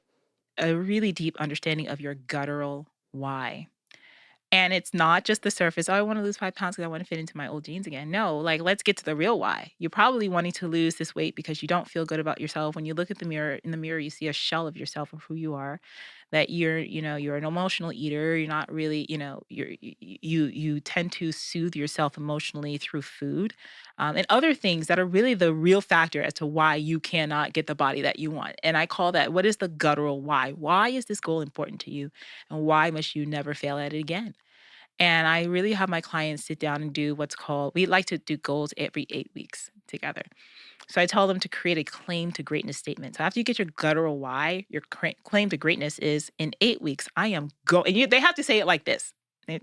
Speaker 2: a really deep understanding of your guttural why. And it's not just the surface, "Oh, I wanna lose 5 pounds because I wanna fit into my old jeans again." No, like, let's get to the real why. You're probably wanting to lose this weight because you don't feel good about yourself. When you look at the mirror in the mirror, you see a shell of yourself of who you are. that you're an emotional eater. You're not really, you tend to soothe yourself emotionally through food, and other things that are really the real factor as to why you cannot get the body that you want. And I call that, what is the guttural why? Why is this goal important to you? And why must you never fail at it again? And I really have my clients sit down and do what's called, we like to do goals every 8 weeks together. So I tell them to create a claim to greatness statement. So after you get your guttural why, your claim to greatness is, in 8 weeks, I am going, and they have to say it like this.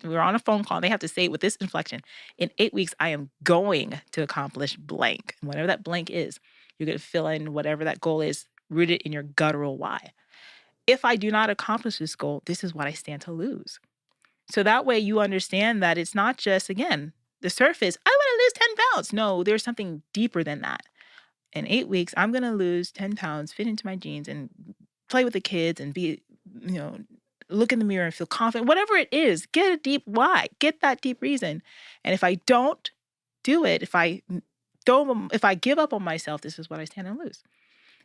Speaker 2: We're on a phone call. They have to say it with this inflection. In 8 weeks, I am going to accomplish blank. And whatever that blank is, you're going to fill in whatever that goal is, rooted in your guttural why. If I do not accomplish this goal, this is what I stand to lose. So that way you understand that it's not just, again, the surface, I want to lose 10 pounds. No, there's something deeper than that. In 8 weeks, I'm going to lose 10 pounds, fit into my jeans, and play with the kids and be, look in the mirror and feel confident. Whatever it is, get a deep why, get that deep reason. And if I don't do it, if I give up on myself, this is what I stand to lose.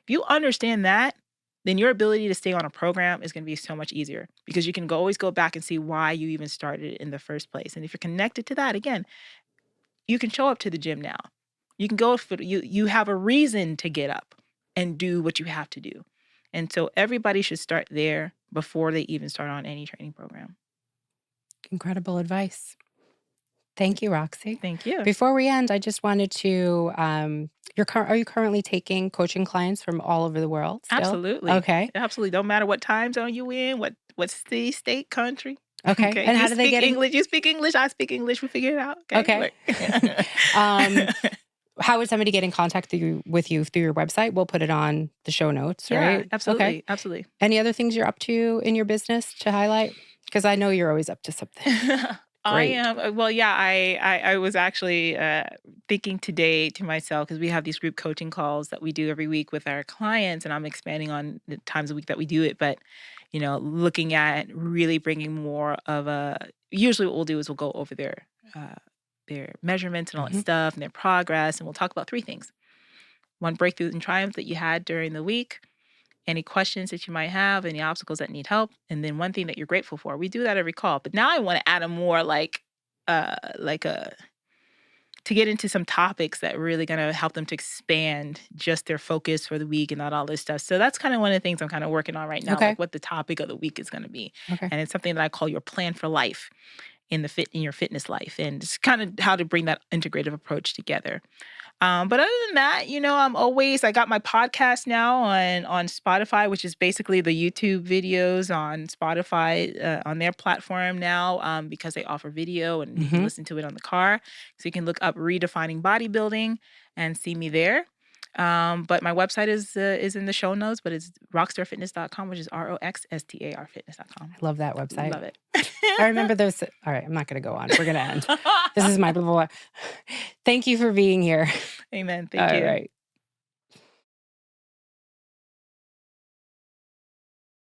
Speaker 2: If you understand that, then your ability to stay on a program is going to be so much easier, because you can always go back and see why you even started in the first place. And if you're connected to that, again, you can show up to the gym now. You can go for you have a reason to get up and do what you have to do. And so everybody should start there before they even start on any training program.
Speaker 1: Incredible advice. Thank you, Roxie.
Speaker 2: Thank you.
Speaker 1: Before we end, I just wanted to, are you currently taking coaching clients from all over the world still?
Speaker 2: Absolutely.
Speaker 1: Okay.
Speaker 2: Absolutely. Don't matter what time zone you in, what city, state, country.
Speaker 1: Okay. And how do they get
Speaker 2: English? You speak English, I speak English. We figure it out.
Speaker 1: Okay. How would somebody get in contact with you through your website? We'll put it on the show notes, right?
Speaker 2: Yeah, absolutely.
Speaker 1: Okay.
Speaker 2: Absolutely.
Speaker 1: Any other things you're up to in your business to highlight? Because I know you're always up to something.
Speaker 2: I am. Well, yeah, I was actually thinking today to myself, because we have these group coaching calls that we do every week with our clients, and I'm expanding on the times a week that we do it. But, looking at really bringing more of usually what we'll do is we'll go over their measurements and all that stuff and their progress. And we'll talk about 3 things. 1, breakthrough and triumph that you had during the week. Any questions that you might have, any obstacles that need help, and then 1 thing that you're grateful for. We do that every call. But now I want to add a more to get into some topics that really going to help them to expand just their focus for the week and not all this stuff. So that's kind of one of the things I'm kind of working on right now, like what the topic of the week is going to be. Okay. And it's something that I call your plan for life in your fitness life, and it's kind of how to bring that integrative approach together. But other than that, I got my podcast now on Spotify, which is basically the YouTube videos on Spotify, on their platform now, because they offer video and you can listen to it on the car. So you can look up Redefining Bodybuilding and see me there. But my website is in the show notes, but it's rockstarfitness.com, which is ROXSTAR fitness.com.
Speaker 1: I love that website.
Speaker 2: Love it.
Speaker 1: I remember those. All right, I'm not going to go on. We're going to end. This is my blah, blah, blah. Thank you for being here.
Speaker 2: Amen. Thank you.
Speaker 1: All right.